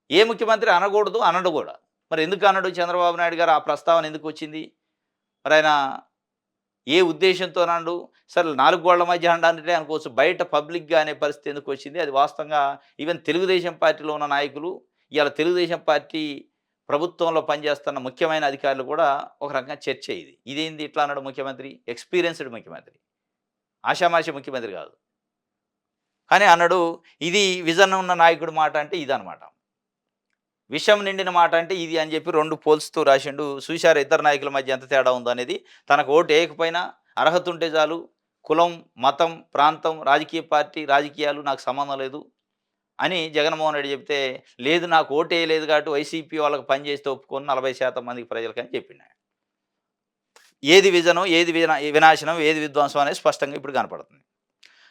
ఏ ముఖ్యమంత్రి అనకూడదు, అనడు కూడా. మరి ఎందుకు అనడు చంద్రబాబు నాయుడు గారు? ఆ ప్రస్తావన ఎందుకు వచ్చింది? మరి ఆయన ఏ ఉద్దేశంతో అనడు? సరే 4 గోళ్ల మధ్య అనడానికే అనుకోవచ్చు. బయట పబ్లిక్‌గా అనే పరిస్థితి ఎందుకు వచ్చింది? అది వాస్తవంగా ఈవెన్ తెలుగుదేశం పార్టీలో ఉన్న నాయకులు, ఇవాళ తెలుగుదేశం పార్టీ ప్రభుత్వంలో పనిచేస్తున్న ముఖ్యమైన అధికారులు కూడా ఒక రకంగా చర్చే ఇది. ఇదేంది ఇట్లా అన్నాడు ముఖ్యమంత్రి? ఎక్స్‌పీరియన్స్‌డ్ ముఖ్యమంత్రి. ఆషామాషీ ముఖ్యమంత్రి కాదు. కానీ అన్నాడు. ఇది విజన్ ఉన్న నాయకుడి మాట అంటే ఇదనమాట. విషం నిండిన మాట అంటే ఇది అని చెప్పి 2 పోల్స్తూ రాసిండు. చూశారా ఇద్దరు నాయకుల మధ్య ఎంత తేడా ఉందో అనేది. తనకు ఓటు ఏయకపోయినా అర్హత ఉంటే చాలు. కులం, మతం, ప్రాంతం, రాజకీయ పార్టీ, రాజకీయాలు నాకు సంబంధం లేదు అని జగన్మోహన్ రెడ్డి చెప్తే, లేదు నాకు ఓటేయలేదు కాబట్టి వైసీపీ వాళ్ళకి పని చేస్తే ఒప్పుకోను 40% మందికి ప్రజలకని చెప్పిండు. ఏది విజనం, ఏది వినాశనం, ఏది విధ్వంసం అనేది స్పష్టంగా ఇప్పుడు కనపడుతుంది.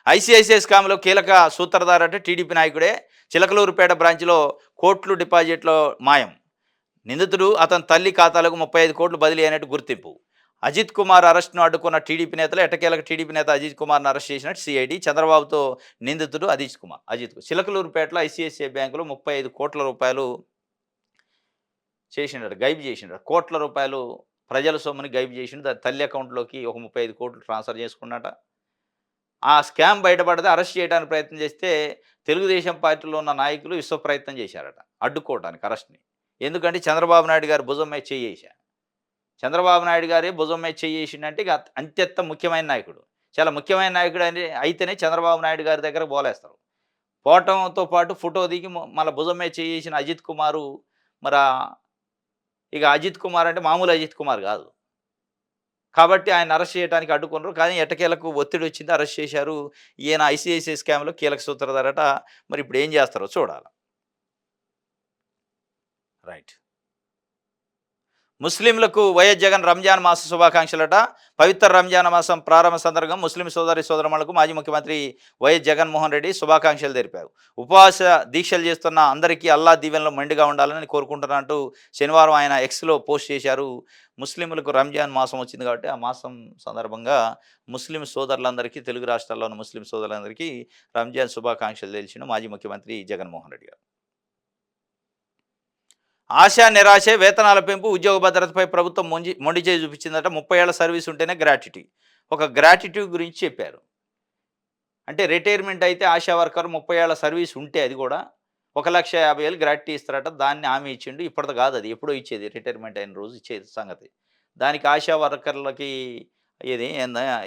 ఐసీఐసీఐ స్కామ్‌లో కీలక సూత్రధారి అంటే టీడీపీ నాయకుడే. చిలకలూరుపేట బ్రాంచ్‌లో కోట్లు డిపాజిట్‌లో మాయం. నిందితుడు అతని తల్లి ఖాతాలకు 35 కోట్లు బదిలీ అయినట్టు గుర్తింపు. అజిత్ కుమార్ అరెస్ట్‌ను అడ్డుకున్న టీడీపీ నేతలు. ఎట్టకేలకు టీడీపీ నేత అజిత్ కుమార్‌ను అరెస్ట్ చేసినట్టు సిఐడి. చంద్రబాబుతో నిందితుడు అజిత్. చిలకలూరుపేటలో ఐసీఐసీఐ బ్యాంకులో 35 కోట్ల రూపాయలు చేసిండట. గైబ్ చేసిండట. కోట్ల రూపాయలు ప్రజల సొమ్ముని గైబ్ చేసిండు. దాని తల్లి అకౌంట్‌లోకి ఒక 35 కోట్లు ట్రాన్స్‌ఫర్ చేసుకున్నట. ఆ స్కామ్ బయటపడితే అరెస్ట్ చేయడానికి ప్రయత్నం చేస్తే తెలుగుదేశం పార్టీలో ఉన్న నాయకులు విశ్వ ప్రయత్నం చేశారట అడ్డుకోవడానికి అరెస్ట్‌ని. ఎందుకంటే చంద్రబాబు నాయుడు గారు భుజం మీద చెయ్యేశారు. చంద్రబాబు నాయుడు గారే భుజం మీద చెయ్యేసిండంటే ఇక అత్యంత ముఖ్యమైన నాయకుడు. చాలా ముఖ్యమైన నాయకుడు అని అయితేనే చంద్రబాబు నాయుడు గారి దగ్గర బోలేస్తారు. పోవటంతో పాటు ఫోటో దిగి మళ్ళా భుజం మీద చెయ్యేసిన అజిత్ కుమారు మరి ఇక అజిత్ కుమార్ అంటే మామూలు అజిత్ కుమార్ కాదు. కాబట్టి ఆయన అరెస్ట్ చేయడానికి అడ్డుకున్నారు. కానీ ఎట్టకేలకు ఒత్తిడి వచ్చింది, అరెస్ట్ చేశారు. ఈయన ఐసీఐసీఐ స్కామ్‌లో కీలక సూత్రధారట. మరి ఇప్పుడు ఏం చేస్తారో చూడాలి. రైట్. ముస్లింలకు వైఎస్ జగన్ రంజాన్ మాస శుభాకాంక్షలట. పవిత్ర రంజాన్ మాసం ప్రారంభ సందర్భంగా ముస్లిం సోదరి సోదరులకు మాజీ ముఖ్యమంత్రి వైఎస్ జగన్మోహన్ రెడ్డి శుభాకాంక్షలు తెలిపారు. ఉపవాస దీక్షలు చేస్తున్న అందరికీ అల్లా దీవెనలు మెండుగా ఉండాలని కోరుకుంటున్నట్టు శనివారం ఆయన ఎక్స్లో పోస్ట్ చేశారు. ముస్లింలకు రంజాన్ మాసం వచ్చింది కాబట్టి ఆ మాసం సందర్భంగా ముస్లిం సోదరులందరికీ, తెలుగు రాష్ట్రాల్లోని ముస్లిం సోదరులందరికీ రంజాన్ శుభాకాంక్షలు తెలిసిన మాజీ ముఖ్యమంత్రి జగన్మోహన్ రెడ్డి గారు. ఆశ నిరాశ వేతనాల పెంపు ఉద్యోగ భద్రతపై ప్రభుత్వం మొండి చేయి చూపించిందట. 30 ఏళ్ల సర్వీస్ ఉంటేనే గ్రాట్యుటీ. ఒక గ్రాట్యుటీ గురించి చెప్పారు. అంటే రిటైర్మెంట్ అయితే ఆశా వర్కర్ 30 ఏళ్ల సర్వీస్ ఉంటే అది కూడా 1,50,000 గ్రాట్యుటీ ఇస్తారట. దాన్ని హామీ ఇచ్చిండు. ఇప్పటిది కాదు, అది ఎప్పుడో ఇచ్చేది, రిటైర్మెంట్ అయిన రోజు ఇచ్చేది సంగతి. దానికి ఆశా వర్కర్లకి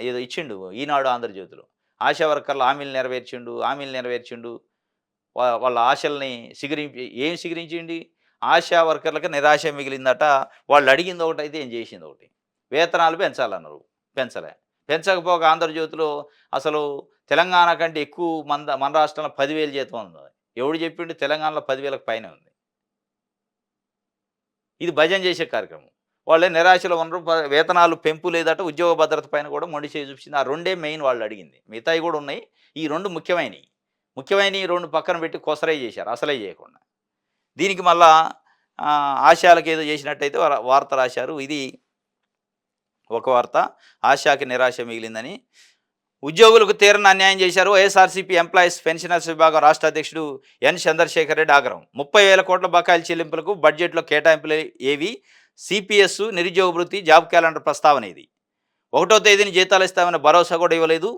ఏదో ఇచ్చిండు ఈనాడు ఆంధ్రజ్యోతిలో. ఆశా వర్కర్ల హామీలు నెరవేర్చిండు. వాళ్ళ ఆశల్ని సిగురించి ఆశా వర్కర్లకు నిరాశ మిగిలిందట. వాళ్ళు అడిగింది ఒకటైతే ఏం చేసింది ఒకటి. వేతనాలు పెంచాలన్నారు, పెంచలే. పెంచకపోక ఆంధ్రజ్యోతిలో అసలు తెలంగాణ కంటే ఎక్కువ మన రాష్ట్రంలో 10,000 జీతం ఉంది. ఎవడు చెప్పిండు తెలంగాణలో 10,000కు పైనే ఉంది. ఇది భజన చేసే కార్యక్రమం. వాళ్ళే నిరాశలో ఉన్నారు. వేతనాలు పెంపు లేదట. ఉద్యోగ భద్రత పైన కూడా మొండి చేయి చూపించింది. ఆ రెండే మెయిన్ వాళ్ళు అడిగింది. మిగతాయి కూడా ఉన్నాయి. ఈ రెండు ముఖ్యమైనవి. ఈ రెండు పక్కన పెట్టి కొసరై చేశారు, అసలే చేయకుండా. దీనికి మళ్ళా ఆశయాలకు ఏదో చేసినట్టయితే వార్త రాశారు. ఇది ఒక వార్త. ఆశాకి నిరాశ మిగిలిందని. ఉద్యోగులకు తీరని అన్యాయం చేశారు. వైఎస్ఆర్సీపీ ఎంప్లాయీస్ పెన్షనర్స్ విభాగం రాష్ట్ర అధ్యక్షుడు ఎన్ చంద్రశేఖర్ రెడ్డి ఆగ్రహం. 30,000 కోట్ల బకాయిల చెల్లింపులకు బడ్జెట్లో కేటాయింపులు ఏవి? సిపిఎస్, నిరుద్యోగ వృత్తి, జాబ్ క్యాలెండర్ ప్రస్తావన ఇది. 1వ తేదీని జీతాలు ఇస్తామని భరోసా కూడా ఇవ్వలేదు.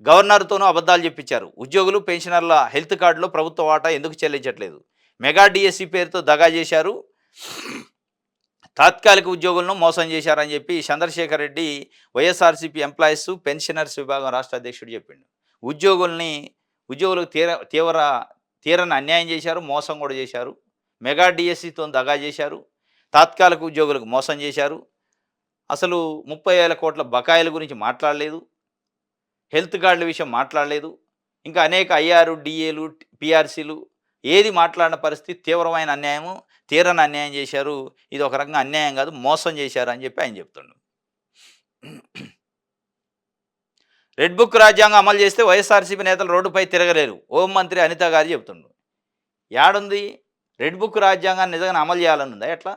గవర్నర్తోనూ అబద్ధాలు చెప్పించారు. ఉద్యోగులు, పెన్షనర్ల హెల్త్ కార్డులో ప్రభుత్వ వాటా ఎందుకు చెల్లించట్లేదు? మెగా డిఎస్సి పేరుతో దగా చేశారు. తాత్కాలిక ఉద్యోగులను మోసం చేశారని చెప్పి చంద్రశేఖర్ రెడ్డి వైఎస్ఆర్సీపీ ఎంప్లాయీస్ పెన్షనర్స్ విభాగం రాష్ట్ర అధ్యక్షుడు చెప్పిండు. ఉద్యోగులకు తీరని అన్యాయం చేశారు, మోసం కూడా చేశారు. మెగా డిఎస్సితో దగా చేశారు. తాత్కాలిక ఉద్యోగులకు మోసం చేశారు. అసలు 30,000 కోట్ల బకాయిల గురించి మాట్లాడలేదు. హెల్త్ కార్డుల విషయం మాట్లాడలేదు. ఇంకా అనేక ఐఆర్, డిఏలు, పిఆర్సీలు ఏది మాట్లాడిన పరిస్థితి. తీవ్రమైన అన్యాయము, తీరని అన్యాయం చేశారు. ఇది ఒక రకంగా అన్యాయం కాదు, మోసం చేశారు అని చెప్పి ఆయన చెప్తుండు. రెడ్ బుక్ రాజ్యాంగం అమలు చేస్తే వైఎస్ఆర్సీపీ నేతలు రోడ్డుపై తిరగలేరు. హోంమంత్రి అనిత గారు చెప్తుండు. యాడుంది? రెడ్ బుక్ రాజ్యాంగాన్ని నిజంగా అమలు చేయాలని ఉందా? ఎట్లా?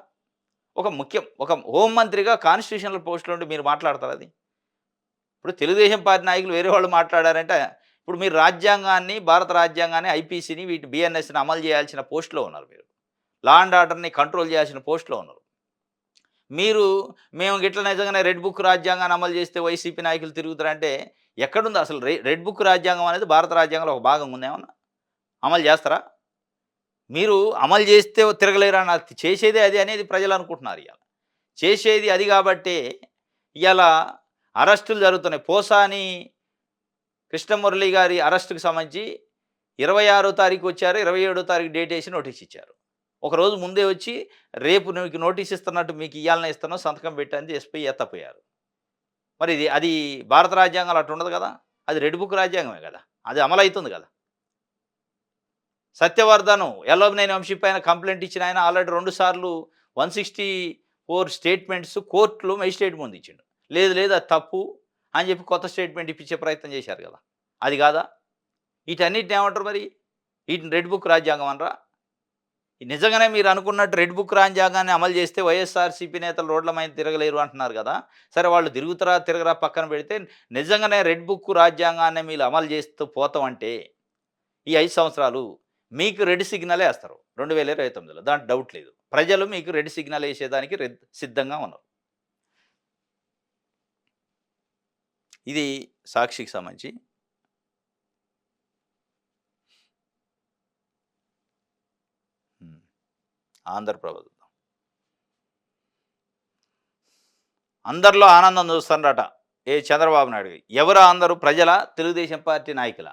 ఒక హోంమంత్రిగా కాన్స్టిట్యూషనల్ పోస్టులో ఉండి మీరు మాట్లాడతారు అది? ఇప్పుడు తెలుగుదేశం పార్టీ నాయకులు వేరే వాళ్ళు మాట్లాడారంటే, ఇప్పుడు మీరు రాజ్యాంగాన్ని, భారత రాజ్యాంగాన్ని, ఐపీసీని, వీటి బిఎన్ఎస్ని అమలు చేయాల్సిన పోస్టులో ఉన్నారు. మీరు లా అండ్ ఆర్డర్ని కంట్రోల్ చేయాల్సిన పోస్టులో ఉన్నారు. మేము గిట్ల నిజంగానే రెడ్ బుక్ రాజ్యాంగాన్ని అమలు చేస్తే వైసీపీ నాయకులు తిరుగుతారంటే ఎక్కడుంది అసలు? రెడ్ బుక్ రాజ్యాంగం అనేది భారత రాజ్యాంగంలో ఒక భాగం ఉంది. ఏమన్నా అమలు చేస్తారా? మీరు అమలు చేస్తే తిరగలేరా? చేసేదే అది అనేది ప్రజలు అనుకుంటున్నారు. ఇవాళ చేసేది అది కాబట్టే ఇవాళ అరెస్టులు జరుగుతున్నాయి. పోసాని కృష్ణమురళి గారి అరెస్టుకు సంబంధించి 26వ తారీఖు వచ్చారు, 27వ తారీఖు డేట్ వేసి నోటీస్ ఇచ్చారు. ఒకరోజు ముందే వచ్చి రేపు మీకు నోటీస్ ఇస్తున్నట్టు మీకు ఇవ్వాలని ఇస్తున్నాం, సంతకం పెట్టని ఎస్పీ ఎత్తపోయారు. మరి అది భారత రాజ్యాంగంలో అటు ఉండదు కదా. అది రెడ్ బుక్ రాజ్యాంగమే కదా, అది అమలు అవుతుంది కదా. సత్యవర్ధను ఎల్లవనేని వంశీ పైన కంప్లైంట్ ఇచ్చిన ఆయన ఆల్రెడీ 2 సార్లు 164 స్టేట్మెంట్స్ కోర్టులో మెజిస్ట్రేట్ ముందు ఇచ్చిండు. లేదు అది తప్పు అని చెప్పి కొత్త స్టేట్మెంట్ ఇప్పించే ప్రయత్నం చేశారు కదా. అది కాదా? వీటన్నిటిని ఏమంటారు మరి? వీటిని రెడ్ బుక్ రాజ్యాంగం అనరా? నిజంగానే మీరు అనుకున్నట్టు రెడ్ బుక్ రాజ్యాంగాన్ని అమలు చేస్తే వైఎస్ఆర్సీపీ నేతలు రోడ్ల మీద తిరగలేరు అంటున్నారు కదా. సరే, వాళ్ళు తిరగరా పక్కన పెడితే, నిజంగానే రెడ్ బుక్ రాజ్యాంగాన్ని మీరు అమలు చేస్తూ పోతామంటే ఈ 5 సంవత్సరాలు మీకు రెడ్ సిగ్నలే వేస్తారు 2029లో. దాంట్లో డౌట్ లేదు. ప్రజలు మీకు రెడ్ సిగ్నల్ వేసేదానికి సిద్ధంగా ఉన్నారు. ఇది సాక్షికి సంబంధించి. ఆంధ్రప్రభ అందరిలో ఆనందం చూస్తారట చంద్రబాబు నాయుడు. ఎవరు అందరూ? ప్రజల, తెలుగుదేశం పార్టీ నాయకుల,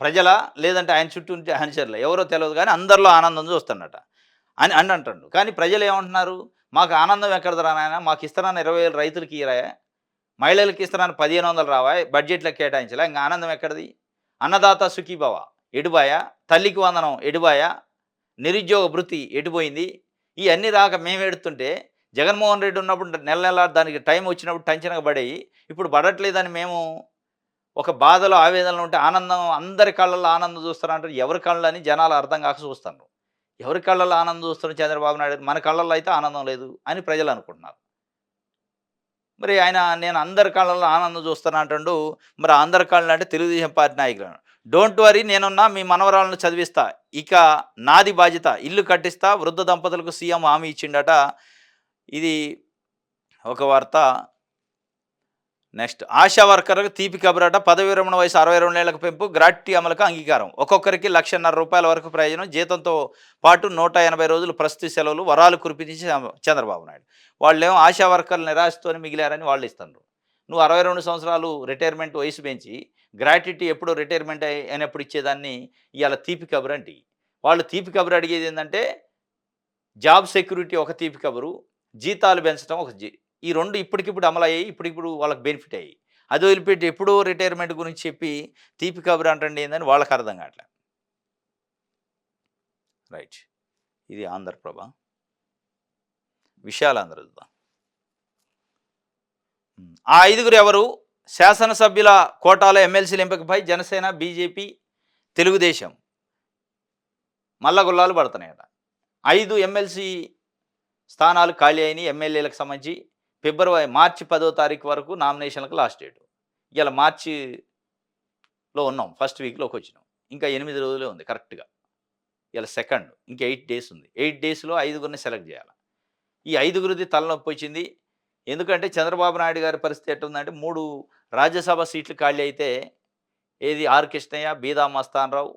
ప్రజల, లేదంటే ఆయన చుట్టూ ఉంటే అనుచరుల, ఎవరో తెలియదు కానీ అందరిలో ఆనందం చూస్తున్నట అని అంటాడు. కానీ ప్రజలు ఏమంటున్నారు? మాకు ఆనందం ఎక్కడదరా నాయన, మాకు ఇస్తున్నాను 20,000 రైతులకి ఇరాయా, మహిళలకు ఇస్తున్నాను 1,500 రావా, బడ్జెట్లో కేటాయించలే, ఇంకా ఆనందం ఎక్కడిది? అన్నదాత సుఖీభవ ఎడుబాయా, తల్లికి వందనం ఎడుబాయా, నిరుద్యోగ భృతి ఎటుపోయింది? ఇవన్నీ రాక మేము ఎడుతుంటే జగన్మోహన్ రెడ్డి ఉన్నప్పుడు నెల నెల దానికి టైం వచ్చినప్పుడు టెన్షన్‌గా పడేయి. ఇప్పుడు పడట్లేదని మేము ఒక బాధలో, ఆవేదనలో ఉంటే ఆనందం అందరి కళ్ళల్లో ఆనందం చూస్తారంటారు. ఎవరి కళ్ళని జనాలు అర్థం కాక చూస్తున్నారు. ఎవరి కళ్ళల్లో ఆనందం చూస్తున్నారు చంద్రబాబు నాయుడు, మన కళ్ళల్లో అయితే ఆనందం లేదు అని ప్రజలు అనుకుంటున్నారు. మరి ఆయన నేను అందరి కళ్ళల్లో ఆనందం చూస్తాను అంటుండు. మరి అందరి కళ్ళు అంటే తెలుగుదేశం పార్టీ నాయకులు. డోంట్ వరీ నేనున్నా మీ మనవరాలను చదివిస్తా. ఇక నాది బాధ్యత. ఇల్లు కట్టిస్తా. వృద్ధ దంపతులకు సీఎం హామీ ఇచ్చిండట. ఇది ఒక వార్త. నెక్స్ట్ ఆశా వర్కర్‌లకు తీపి కబురట. పదవీ విరమణ వయసు 62 ఏళ్లకు పెంపు, గ్రాట్యుటీ అమలుకు అంగీకారం. ఒక్కొక్కరికి రూ. 1,50,000 వరకు ప్రయోజనం. జీతంతో పాటు 180 రోజులు ప్రసూతి సెలవులు, వరాలు కురిపించి చంద్రబాబు నాయుడు. వాళ్ళేమో ఆశా వర్కర్లు నిరాశతోని మిగిలారని వాళ్ళు ఇస్తున్నారు. నువ్వు 62 సంవత్సరాలు రిటైర్మెంట్ వయసు పెంచి, గ్రాట్యుటీ ఎప్పుడో రిటైర్మెంట్ అయినప్పుడు ఇచ్చేదాన్ని ఇవాళ తీపి కబురు అంటివి. వాళ్ళు తీపి కబురు అడిగేది ఏందంటే, జాబ్ సెక్యూరిటీ ఒక తీపి కబురు, జీతాలు పెంచడం ఒక ఈ 2 ఇప్పటికిప్పుడు అమలయ్యాయి. ఇప్పటికిప్పుడు వాళ్ళకి బెనిఫిట్ అయ్యాయి. అది వదిలిపెట్టి ఎప్పుడో రిటైర్మెంట్ గురించి చెప్పి తీపి కబురు అంటండి ఏందని వాళ్ళకి అర్థం కావట్లే. రైట్. ఇది ఆంధ్రప్రభ. విషయాలు అందరూ చూద్దాం. ఆ ఐదుగురు ఎవరు? శాసనసభ్యుల కోటాలో ఎమ్మెల్సీల ఎంపికపై జనసేన, బీజేపీ, తెలుగుదేశం మల్లగుల్లాలు పడుతున్నాయట. 5 ఎమ్మెల్సీ స్థానాలు ఖాళీ అయినాయి. ఎమ్మెల్యేలకు సంబంధించి మార్చి 10వ తారీఖు వరకు నామినేషన్లకు లాస్ట్ డేటు. ఇవాళ మార్చిలో ఉన్నాం. ఫస్ట్ వీక్‌లోకి వచ్చినాం. ఇంకా 8 రోజులే ఉంది కరెక్ట్‌గా. ఇవాళ సెకండ్. ఇంకా 8 డేస్ ఉంది. 8 డేస్‌లో ఐదుగురిని సెలెక్ట్ చేయాలి. ఈ ఐదుగురిది తలనొప్పి వచ్చింది. ఎందుకంటే చంద్రబాబు నాయుడు గారి పరిస్థితి ఎట్టుందంటే 3 రాజ్యసభ సీట్లు ఖాళీ అయితే ఏది ఆర్ కృష్ణయ్య, బీదా మస్తానరావు,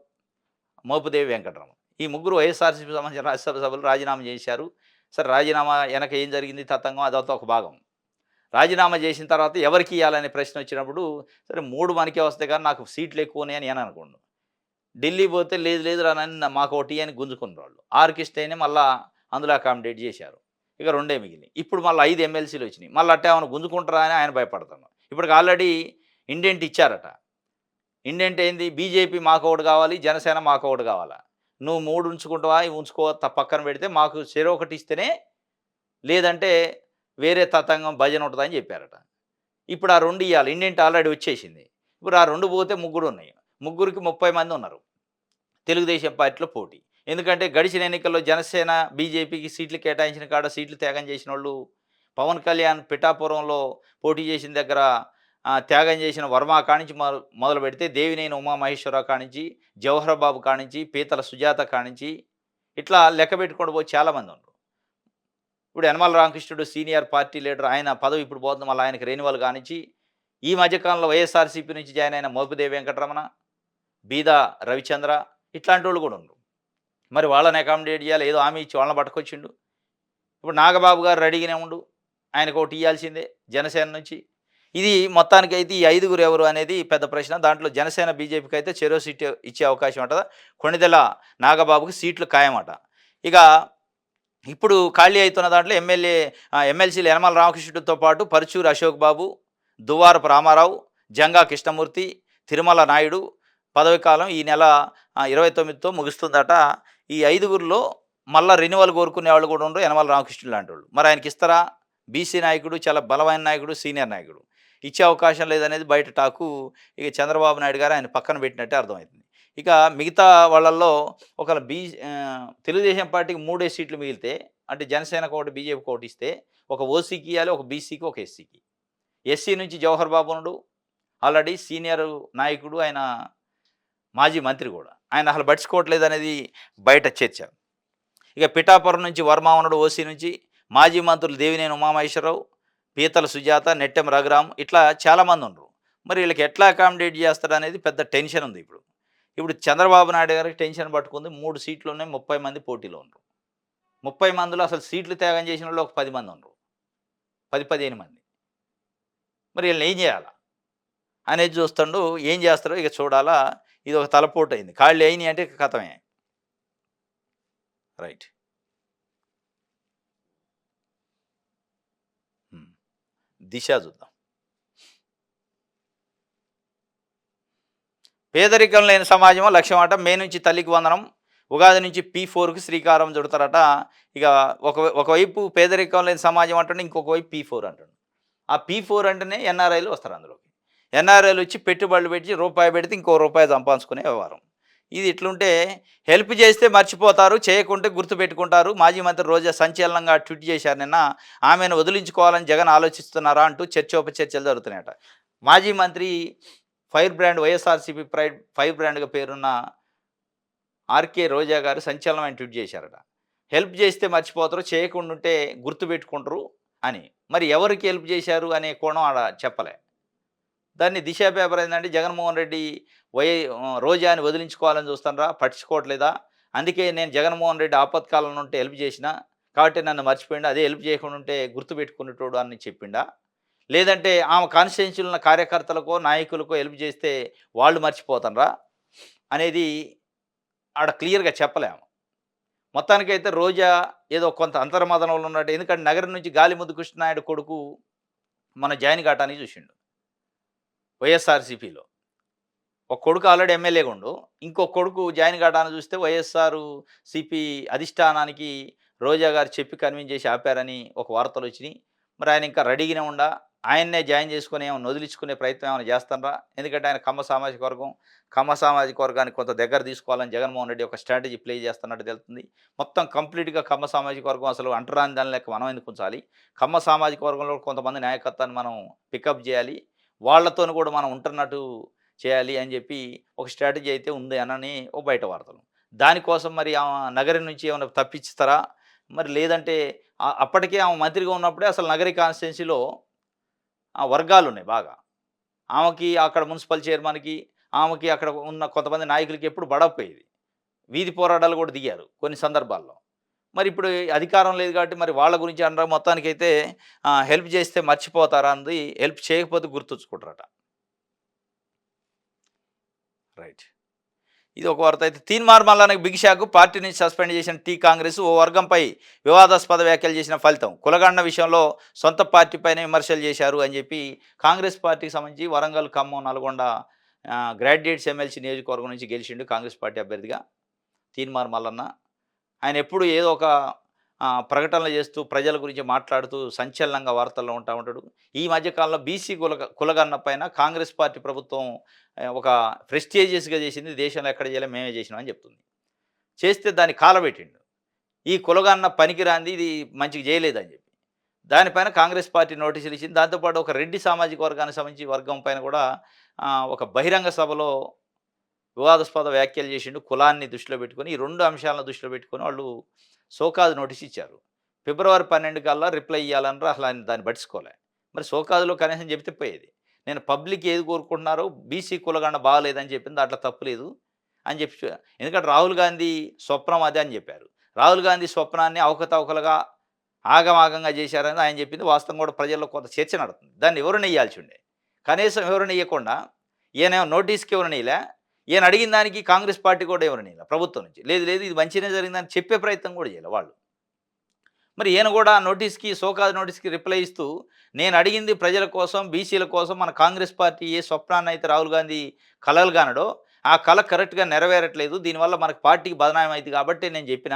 మోపుదేవి వెంకటరమణ. ఈ ముగ్గురు వైఎస్ఆర్‌సీపీకి సంబంధించిన రాజ్యసభ సభ్యులు రాజీనామా చేశారు. సరే రాజీనామా వెనక ఏం జరిగింది తతంగం అదంతా ఒక భాగం. రాజీనామా చేసిన తర్వాత ఎవరికి ఇవ్వాలనే ప్రశ్న వచ్చినప్పుడు సరే 3 మనకే వస్తాయి కానీ నాకు సీట్లు ఎక్కువ ఉన్నాయని నేను అనుకోండు. ఢిల్లీ పోతే లేదు లేదు రానని మాకు ఒకటి అని గుంజుకున్నారు. ఆర్ కృష్ణయ్యని మళ్ళా అందులో అకామిడేట్ చేశారు. ఇక 2 మిగిలినాయి. ఇప్పుడు మళ్ళీ 5 ఎమ్మెల్సీలు వచ్చినాయి. మళ్ళీ అట్టే ఏమైనా గుంజుకుంటారా అని ఆయన భయపడుతున్నాడు. ఇప్పటికి ఆల్రెడీ ఇండెంట్ ఇచ్చారట. ఇండెంట్ ఏంది? బీజేపీ మాకొకటి కావాలి, జనసేన మాకొకటి కావాలా. నువ్వు 3 ఉంచుకుంటావా? ఇవి ఉంచుకో పక్కన పెడితే మాకు చెరొకటి ఇస్తేనే లేదంటే వేరే తతంగం భజన ఉంటదని చెప్పారట. ఇప్పుడు ఆ 2 ఇయ్యాలి. ఇండెంట్ ఆల్రెడీ వచ్చేసింది. ఇప్పుడు ఆ 2 పోతే ముగ్గురు ఉన్నాయి. ముగ్గురికి 30 మంది ఉన్నారు. తెలుగుదేశం పార్టీలో పోటీ. ఎందుకంటే గడిచిన ఎన్నికల్లో జనసేన, బీజేపీకి సీట్లు కేటాయించిన కాడ సీట్లు త్యాగం చేసినోళ్ళు పవన్ కళ్యాణ్ పిఠాపురంలో పోటీ చేసిన దగ్గర త్యాగం చేసిన వర్మ కానించి మొదలుపెడితే దేవినేని ఉమామహేశ్వరరావు కానించి, జవహర్ బాబు కానించి, పీతల సుజాత కానించి ఇట్లా లెక్క పెట్టుకుంటూ పోతే చాలామంది ఉన్నారు. ఇప్పుడు Yanamala Ramakrishnudu senior party leader. ఆయన పదవి ఇప్పుడు పోతుంది. మళ్ళీ ఆయనకి రెన్యువల్ కానించి ఈ మధ్యకాలంలో వైఎస్ఆర్సీపీ నుంచి జాయిన్ అయిన మోపిదేవి వెంకటరమణ, బీదా రవిచంద్ర ఇట్లాంటి వాళ్ళు కూడా ఉన్నారు. మరి వాళ్ళని అకామిడేట్ చేయాలి. ఏదో హామీ ఇచ్చి వాళ్ళని పట్టుకొచ్చిండు. ఇప్పుడు నాగబాబు గారు రెడీగానే ఉండు. ఆయనకు ఒకటి ఇవ్వాల్సిందే జనసేన నుంచి. ఇది మొత్తానికైతే ఈ ఐదుగురు ఎవరు అనేది పెద్ద ప్రశ్న. దాంట్లో జనసేన, బీజేపీకి అయితే చెరో సీటు ఇచ్చే అవకాశం ఉంటుందా? కొణిదెల నాగబాబుకి సీట్లు ఖాయమట. ఇక ఇప్పుడు ఖాళీ అవుతున్న దాంట్లో ఎమ్మెల్సీలు యనమల రామకృష్ణుడితో పాటు పరుచూరు అశోక్ బాబు, దువ్వారపు రామారావు, జంగా కృష్ణమూర్తి, తిరుమల నాయుడు పదవి కాలం ఈ నెల 29తో ముగుస్తుందట. ఈ ఐదుగురిలో మళ్ళా రెన్యువల్ కోరుకునే వాళ్ళు కూడా ఉండరు. యనమల రామకృష్ణుడు లాంటి వాళ్ళు. మరి ఆయనకి ఇస్తారా? బీసీ నాయకుడు, చాలా బలమైన నాయకుడు, సీనియర్ నాయకుడు. ఇచ్చే అవకాశం లేదనేది బయట టాకు. ఇక చంద్రబాబు నాయుడు గారు ఆయన పక్కన పెట్టినట్టే అర్థమవుతుంది. ఇక మిగతా వాళ్ళల్లో ఒకవేళ తెలుగుదేశం పార్టీకి 3 సీట్లు మిగిలితే అంటే జనసేనకు ఒకటి, బీజేపీకి ఒకటి ఇస్తే ఒక ఓసీకి ఇవ్వాలి, ఒక బీసీకి, ఒక ఎస్సీకి. ఎస్సీ నుంచి జవహర్ బాబు ఉన్నాడు. ఆల్రెడీ సీనియర్ నాయకుడు. ఆయన మాజీ మంత్రి కూడా. ఆయన అసలు పట్టించుకోవట్లేదు అనేది బయట చర్చ. ఇక పిఠాపురం నుంచి వర్మ ఉన్నాడు ఓసీ నుంచి. మాజీ మంత్రులు దేవినేని ఉమామహేశ్వరరావు, పీతల సుజాత, నెట్టెం రఘురాం ఇట్లా చాలామంది ఉన్నారు. మరి వీళ్ళకి ఎట్లా అకామిడేట్ చేస్తారు అనేది పెద్ద టెన్షన్ ఉంది ఇప్పుడు. ఇప్పుడు చంద్రబాబు నాయుడు గారికి టెన్షన్ పట్టుకుంది. 3 సీట్లు ఉన్నాయి, 30 మంది పోటీలో ఉన్నారు. 30 మందిలో అసలు సీట్లు త్యాగం చేసిన వాళ్ళు ఒక 10 మంది ఉన్నారు. 10-15 మంది. మరి వీళ్ళని ఏం చేయాలా అనేది చూస్తుండు. ఏం చేస్తారో ఇక చూడాలా. ఇది ఒక తలపోటు అయింది. ఖాళీ అయినాయి అంటే కథమే. రైట్. దిశ చూద్దాం. పేదరికం లేని సమాజం లక్ష్యం అట. మే నుంచి తల్లికి వందనం, ఉగాది నుంచి P4కి శ్రీకారం చుడతారట. ఇక ఒకవైపు పేదరికం లేని సమాజం అంటుండు, ఇంకొక వైపు P4 అంటుండు. ఆ P4 అంటేనే ఎన్ఆర్ఐలు వస్తారు అందులోకి. ఎన్ఆర్ఐలు వచ్చి పెట్టుబడులు పెట్టి రూపాయి పెడితే ఇంకో రూపాయి సంపాదించుకునే వ్యవహారం. ఇది ఇట్లుంటే హెల్ప్ చేస్తే మర్చిపోతారు, చేయకుంటే గుర్తుపెట్టుకుంటారు. మాజీ మంత్రి రోజా సంచలనంగా ట్వీట్ చేశారు నిన్న. ఆమెను వదిలించుకోవాలని జగన్ ఆలోచిస్తున్నారా అంటూ చర్చోపచర్చలు జరుగుతున్నాయట. మాజీ మంత్రి ఫైర్ బ్రాండ్ వైఎస్ఆర్సీపీ ఫైర్ బ్రాండ్గా పేరున్న ఆర్కే రోజా గారు సంచలనమైన ట్వీట్ చేశారట. హెల్ప్ చేస్తే మర్చిపోతారు, చేయకుండా ఉంటే గుర్తుపెట్టుకుంటారు అని. మరి ఎవరికి హెల్ప్ చేశారు అనే కోణం ఆడ చెప్పలే. దాన్ని దిశ పేపర్ ఏంటంటే జగన్మోహన్ రెడ్డి రోజాని వదిలించుకోవాలని చూస్తానరా, పట్టించుకోవట్లేదా, అందుకే నేను జగన్మోహన్ రెడ్డి ఆపత్కాలంలో ఉంటే హెల్ప్ చేసిన కాబట్టి నన్ను మర్చిపోయిండు, అదే హెల్ప్ చేయకుండా ఉంటే గుర్తుపెట్టుకునేటోడు అని చెప్పిండా, లేదంటే ఆమె కాన్స్టిట్యున్సీలో ఉన్న కార్యకర్తలకో నాయకులకో హెల్ప్ చేస్తే వాళ్ళు మర్చిపోతానరా అనేది ఆడ క్లియర్గా చెప్పలేము. మొత్తానికైతే రోజా ఏదో కొంత అంతర్మదనంలో ఉన్నట్టు. ఎందుకంటే నగరం నుంచి గాలిముద్దు కృష్ణనాయుడు కొడుకు మన జాయిన్ కావటానికి చూసిండు వైఎస్ఆర్సీపీలో. ఒక కొడుకు ఆల్రెడీ ఎమ్మెల్యేగా ఉండు, ఇంకో కొడుకు జాయిన్ కావడాన్ని చూస్తే వైఎస్ఆర్ సిపి అధిష్టానానికి రోజా గారు చెప్పి కన్విన్స్ చేసి ఆపారని ఒక వార్తలు వచ్చినాయి. మరి ఆయన ఇంకా రెడీగానే ఉండా, ఆయన్నే జాయిన్ చేసుకుని ఏమైనా వదిలించుకునే ప్రయత్నం ఏమైనా చేస్తానరా? ఎందుకంటే ఆయన కమ్మ సామాజిక వర్గాన్ని కొంత దగ్గర తీసుకోవాలని జగన్మోహన్ రెడ్డి ఒక స్ట్రాటజీ ప్లే చేస్తున్నట్టు తెలుస్తుంది. మొత్తం కంప్లీట్గా కమ్మ సామాజిక వర్గం అసలు అంటరాని దాని లెక్క మనం ఎందుకు ఉంచాలి? కమ్మ సామాజిక వర్గంలో కొంతమంది నాయకత్వాన్ని మనం పికప్ చేయాలి, వాళ్ళతోని కూడా మనం ఉంటున్నట్టు చేయాలి అని చెప్పి ఒక స్ట్రాటజీ అయితే ఉంది అనని ఓ బయట వార్తలు. దానికోసం మరి ఆమె నగరం నుంచి ఏమైనా తప్పించుతారా? మరి లేదంటే అప్పటికే ఆమె మంత్రిగా ఉన్నప్పుడే అసలు నగరి కాన్స్టిట్యున్సీలో వర్గాలున్నాయి బాగా. ఆమెకి అక్కడ మున్సిపల్ చైర్మన్‌కి, ఆమెకి అక్కడ ఉన్న కొంతమంది నాయకులకి ఎప్పుడు పడకపోయేది. వీధి పోరాటాలు కూడా దిగారు కొన్ని సందర్భాల్లో. మరి ఇప్పుడు అధికారం లేదు కాబట్టి మరి వాళ్ళ గురించి అనరా, మొత్తానికైతే హెల్ప్ చేస్తే మర్చిపోతారా అన్నది, హెల్ప్ చేయకపోతే గుర్తుంచుకుంటారట. రైట్. ఇది ఒక వార్త. అయితే తీన్మార్ మల్లన్నకి బిగ్ షాక్. పార్టీ నుంచి సస్పెండ్ చేసిన కాంగ్రెస్ ఓ వర్గంపై వివాదాస్పద వ్యాఖ్యలు చేసిన ఫలితం. కులగండ విషయంలో సొంత పార్టీపైనే విమర్శలు చేశారు అని చెప్పి కాంగ్రెస్ పార్టీకి సంబంధించి వరంగల్, ఖమ్మం, నల్గొండ గ్రాడ్యుయేట్స్ ఎమ్మెల్సీ నియోజకవర్గం నుంచి గెలిచిండు కాంగ్రెస్ పార్టీ అభ్యర్థిగా తీన్మార్ మల్లన్న. ఆయన ఎప్పుడు ఏదో ఒక ప్రకటనలు చేస్తూ ప్రజల గురించి మాట్లాడుతూ సంచలనంగా వార్తల్లో ఉంటాడు. ఈ మధ్యకాలంలో బీసీ కులగన్న పైన కాంగ్రెస్ పార్టీ ప్రభుత్వం ఒక ప్రెస్టీజియస్గా చేసింది, దేశంలో ఎక్కడ చేయలే, మేమే చేసినామని చెప్తుంది. చేస్తే దాన్ని కాలబెట్టిండు. ఈ కులగన్న పనికిరాంది, ఇది మంచిగా చేయలేదని చెప్పి దానిపైన కాంగ్రెస్ పార్టీ నోటీసులు ఇచ్చింది. దాంతోపాటు ఒక రెడ్డి సామాజిక వర్గానికి సంబంధించి వర్గం పైన కూడా ఒక బహిరంగ సభలో వివాదాస్పద వ్యాఖ్యలు చేసిండు. కులాన్ని దృష్టిలో పెట్టుకొని, ఈ రెండు అంశాలను దృష్టిలో పెట్టుకొని వాళ్ళు సోకాజ్ నోటీస్ ఇచ్చారు. ఫిబ్రవరి 12 కల్లా రిప్లై ఇవ్వాలన్నారు. అసలు ఆయన దాన్ని పట్టించుకోలే. మరి సోకాజ్లో కనీసం చెబితే పోయేది. నేను పబ్లిక్ ఏది కోరుకుంటున్నారో బీసీ కులగండ బాగలేదని చెప్పింది, దాంట్లో తప్పు లేదు అని చెప్పి. ఎందుకంటే రాహుల్ గాంధీ స్వప్నం అదే అని చెప్పారు. రాహుల్ గాంధీ స్వప్నాన్ని అవకతవకలుగా ఆగమాగంగా చేశారని ఆయన చెప్పింది. వాస్తవం కూడా ప్రజల్లో కొంత చర్చ నడుతుంది. దాన్ని వివరణ ఇవ్వాల్సి ఉండే. కనీసం వివరణ ఇవ్వకుండా ఈయన నోటీస్కి వివరణ ఇవ్వలే. ఈయన అడిగిన దానికి కాంగ్రెస్ పార్టీ కూడా వివరణ ఇవ్వలే ప్రభుత్వం నుంచి. లేదు లేదు ఇది మంచిగానే జరిగిందని చెప్పే ప్రయత్నం కూడా చేయలే వాళ్ళు. మరి ఈయన కూడా నోటీస్కి, సోకాజ్ నోటీస్కి రిప్లై ఇస్తూ, నేను అడిగింది ప్రజల కోసం, బీసీల కోసం, మన కాంగ్రెస్ పార్టీ ఏ స్వప్నాన్ని అయితే రాహుల్ గాంధీ కలలు కానడో ఆ కళ కరెక్ట్గా నెరవేరట్లేదు, దీనివల్ల మనకు పార్టీకి బదనాయం అయింది కాబట్టి నేను చెప్పిన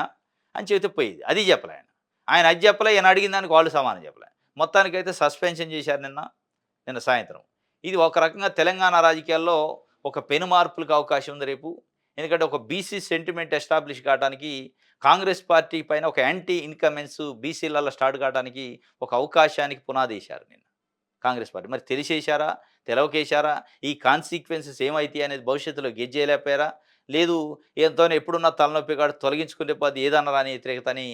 అని చెబితే పోయేది. అది చెప్పలే ఆయన. ఆయన అది చెప్పలే, ఈయన అడిగిన దానికి వాళ్ళు సమానం చెప్పలే. మొత్తానికైతే సస్పెన్షన్ చేశారు నిన్న సాయంత్రం. ఇది ఒక రకంగా తెలంగాణ రాజకీయాల్లో ఒక పెను మార్పులకు అవకాశం ఉంది రేపు. ఎందుకంటే ఒక బీసీ సెంటిమెంట్ ఎస్టాబ్లిష్ కావడానికి కాంగ్రెస్ పార్టీ పైన ఒక యాంటీ ఇన్కమెన్స్ బీసీలలో స్టార్ట్ కావడానికి ఒక అవకాశానికి పునాదేశారు నిన్న కాంగ్రెస్ పార్టీ. మరి తెలిసేశారా, తెలవకేశారా, ఈ కాన్సిక్వెన్సెస్ ఏమవుతాయి అనేది భవిష్యత్తులో గెజ్ చేయలేకపోయారా, లేదు ఎంతో ఎప్పుడున్న తలనొప్పి కాదు తొలగించుకునే పది ఏదన్నా రాని వ్యతిరేకత అని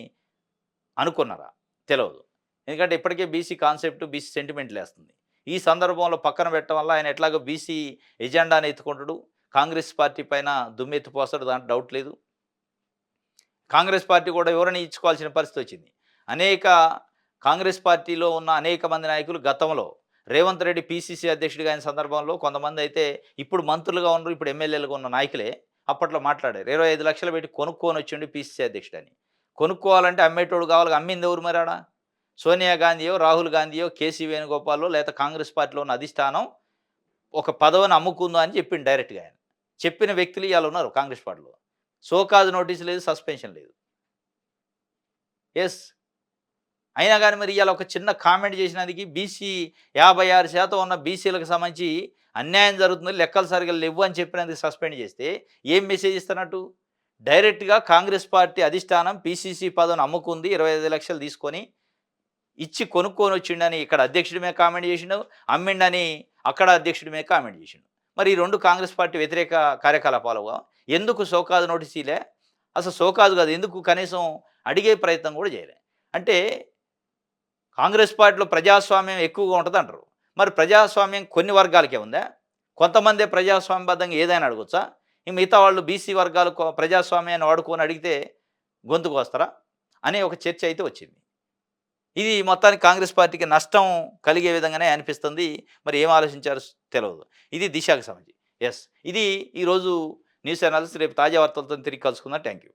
అనుకున్నారా? తెలియదు. ఎందుకంటే ఇప్పటికే బీసీ కాన్సెప్ట్, బీసీ సెంటిమెంట్ లేస్తుంది. ఈ సందర్భంలో పక్కన పెట్టడం వల్ల ఆయన ఎట్లాగో బీసీ ఎజెండాని ఎత్తుకుంటాడు, కాంగ్రెస్ పార్టీ పైన దుమ్మెత్తిపోస్తాడు, దాంట్లో డౌట్ లేదు. కాంగ్రెస్ పార్టీ కూడా వివరణ ఇచ్చుకోవాల్సిన పరిస్థితి వచ్చింది. కాంగ్రెస్ పార్టీలో ఉన్న అనేక మంది నాయకులు గతంలో రేవంత్ రెడ్డి పీసీసీ అధ్యక్షుడిగా అయిన సందర్భంలో కొంతమంది అయితే ఇప్పుడు మంత్రులుగా ఉన్నారు, ఇప్పుడు ఎమ్మెల్యేలుగా ఉన్న నాయకులే అప్పట్లో మాట్లాడారు. 25 లక్షలు పెట్టి కొనుక్కొని వచ్చిండు పీసీసీ అధ్యక్షుడని. కొనుక్కోవాలంటే అమ్మేటోడు కావాలి, అమ్మింది ఎవరు మరి ఆడ? సోనియా గాంధీయో, రాహుల్ గాంధీయో, కేసీ వేణుగోపాలో, లేదా కాంగ్రెస్ పార్టీలో ఉన్న అధిష్టానం ఒక పదవిని అమ్ముకుందా అని చెప్పిండు డైరెక్ట్గా ఆయన. చెప్పిన వ్యక్తులు ఇవాళ ఉన్నారు కాంగ్రెస్ పార్టీలో. సోకాజ్ నోటీస్ లేదు, సస్పెన్షన్ లేదు. యెస్. అయినా గాని మరి ఇయాల ఒక చిన్న కామెంట్ చేసినందుకు బీసీ 56% ఉన్న బీసీలకు సంబంధించి అన్యాయం జరుగుతుంది, లెక్కలు సరిగ్గా లెవ్వు అని చెప్పినందుకు సస్పెండ్ చేస్తే ఏం మెసేజ్ ఇస్తున్నట్టు? డైరెక్ట్‌గా కాంగ్రెస్ పార్టీ అధిష్టానం పీసీసీ పదవిని అమ్ముకుంది. 25 లక్షలు తీసుకొని ఇచ్చి కొనుక్కొని వచ్చిండని ఇక్కడ అధ్యక్షుడి మీద కామెంట్ చేసిండు. అమ్మిండని అక్కడ అధ్యక్షుడి మీద కామెంట్ చేసిండు. మరి ఈ 2 కాంగ్రెస్ పార్టీ వ్యతిరేక కార్యకలాపాలుగా. ఎందుకు షోకాజ్ నోటీస్ ఇయలే? అసలు షోకాజ్ కాదు. ఎందుకు కనీసం అడిగే ప్రయత్నం కూడా చేయలే. అంటే కాంగ్రెస్ పార్టీలో ప్రజాస్వామ్యం ఎక్కువగా ఉంటదంటారు. మరి ప్రజాస్వామ్యం కొన్ని వర్గాలకే ఉందా? కొంతమందే ప్రజాస్వామ్యబద్ధంగా ఏదైనా అడగొచ్చా? ఈ మిగతా వాళ్ళు బీసీ వర్గాలు ప్రజాస్వామ్యాన్ని వాడుకొని అడిగితే గొంతు కోస్తారా? అనే ఒక చర్చ అయితే వచ్చింది. ఇది మొత్తానికి కాంగ్రెస్ పార్టీకి నష్టం కలిగే విధంగానే అనిపిస్తుంది. మరి ఏం ఆలోచించారో తెలవదు. ఇది దిశకు సంబంధించి. యెస్. ఇది ఈరోజు న్యూస్ అనాలిసిస్. రేపు తాజా వార్తలతో తిరిగి కలుసుకుందాం. Thank you.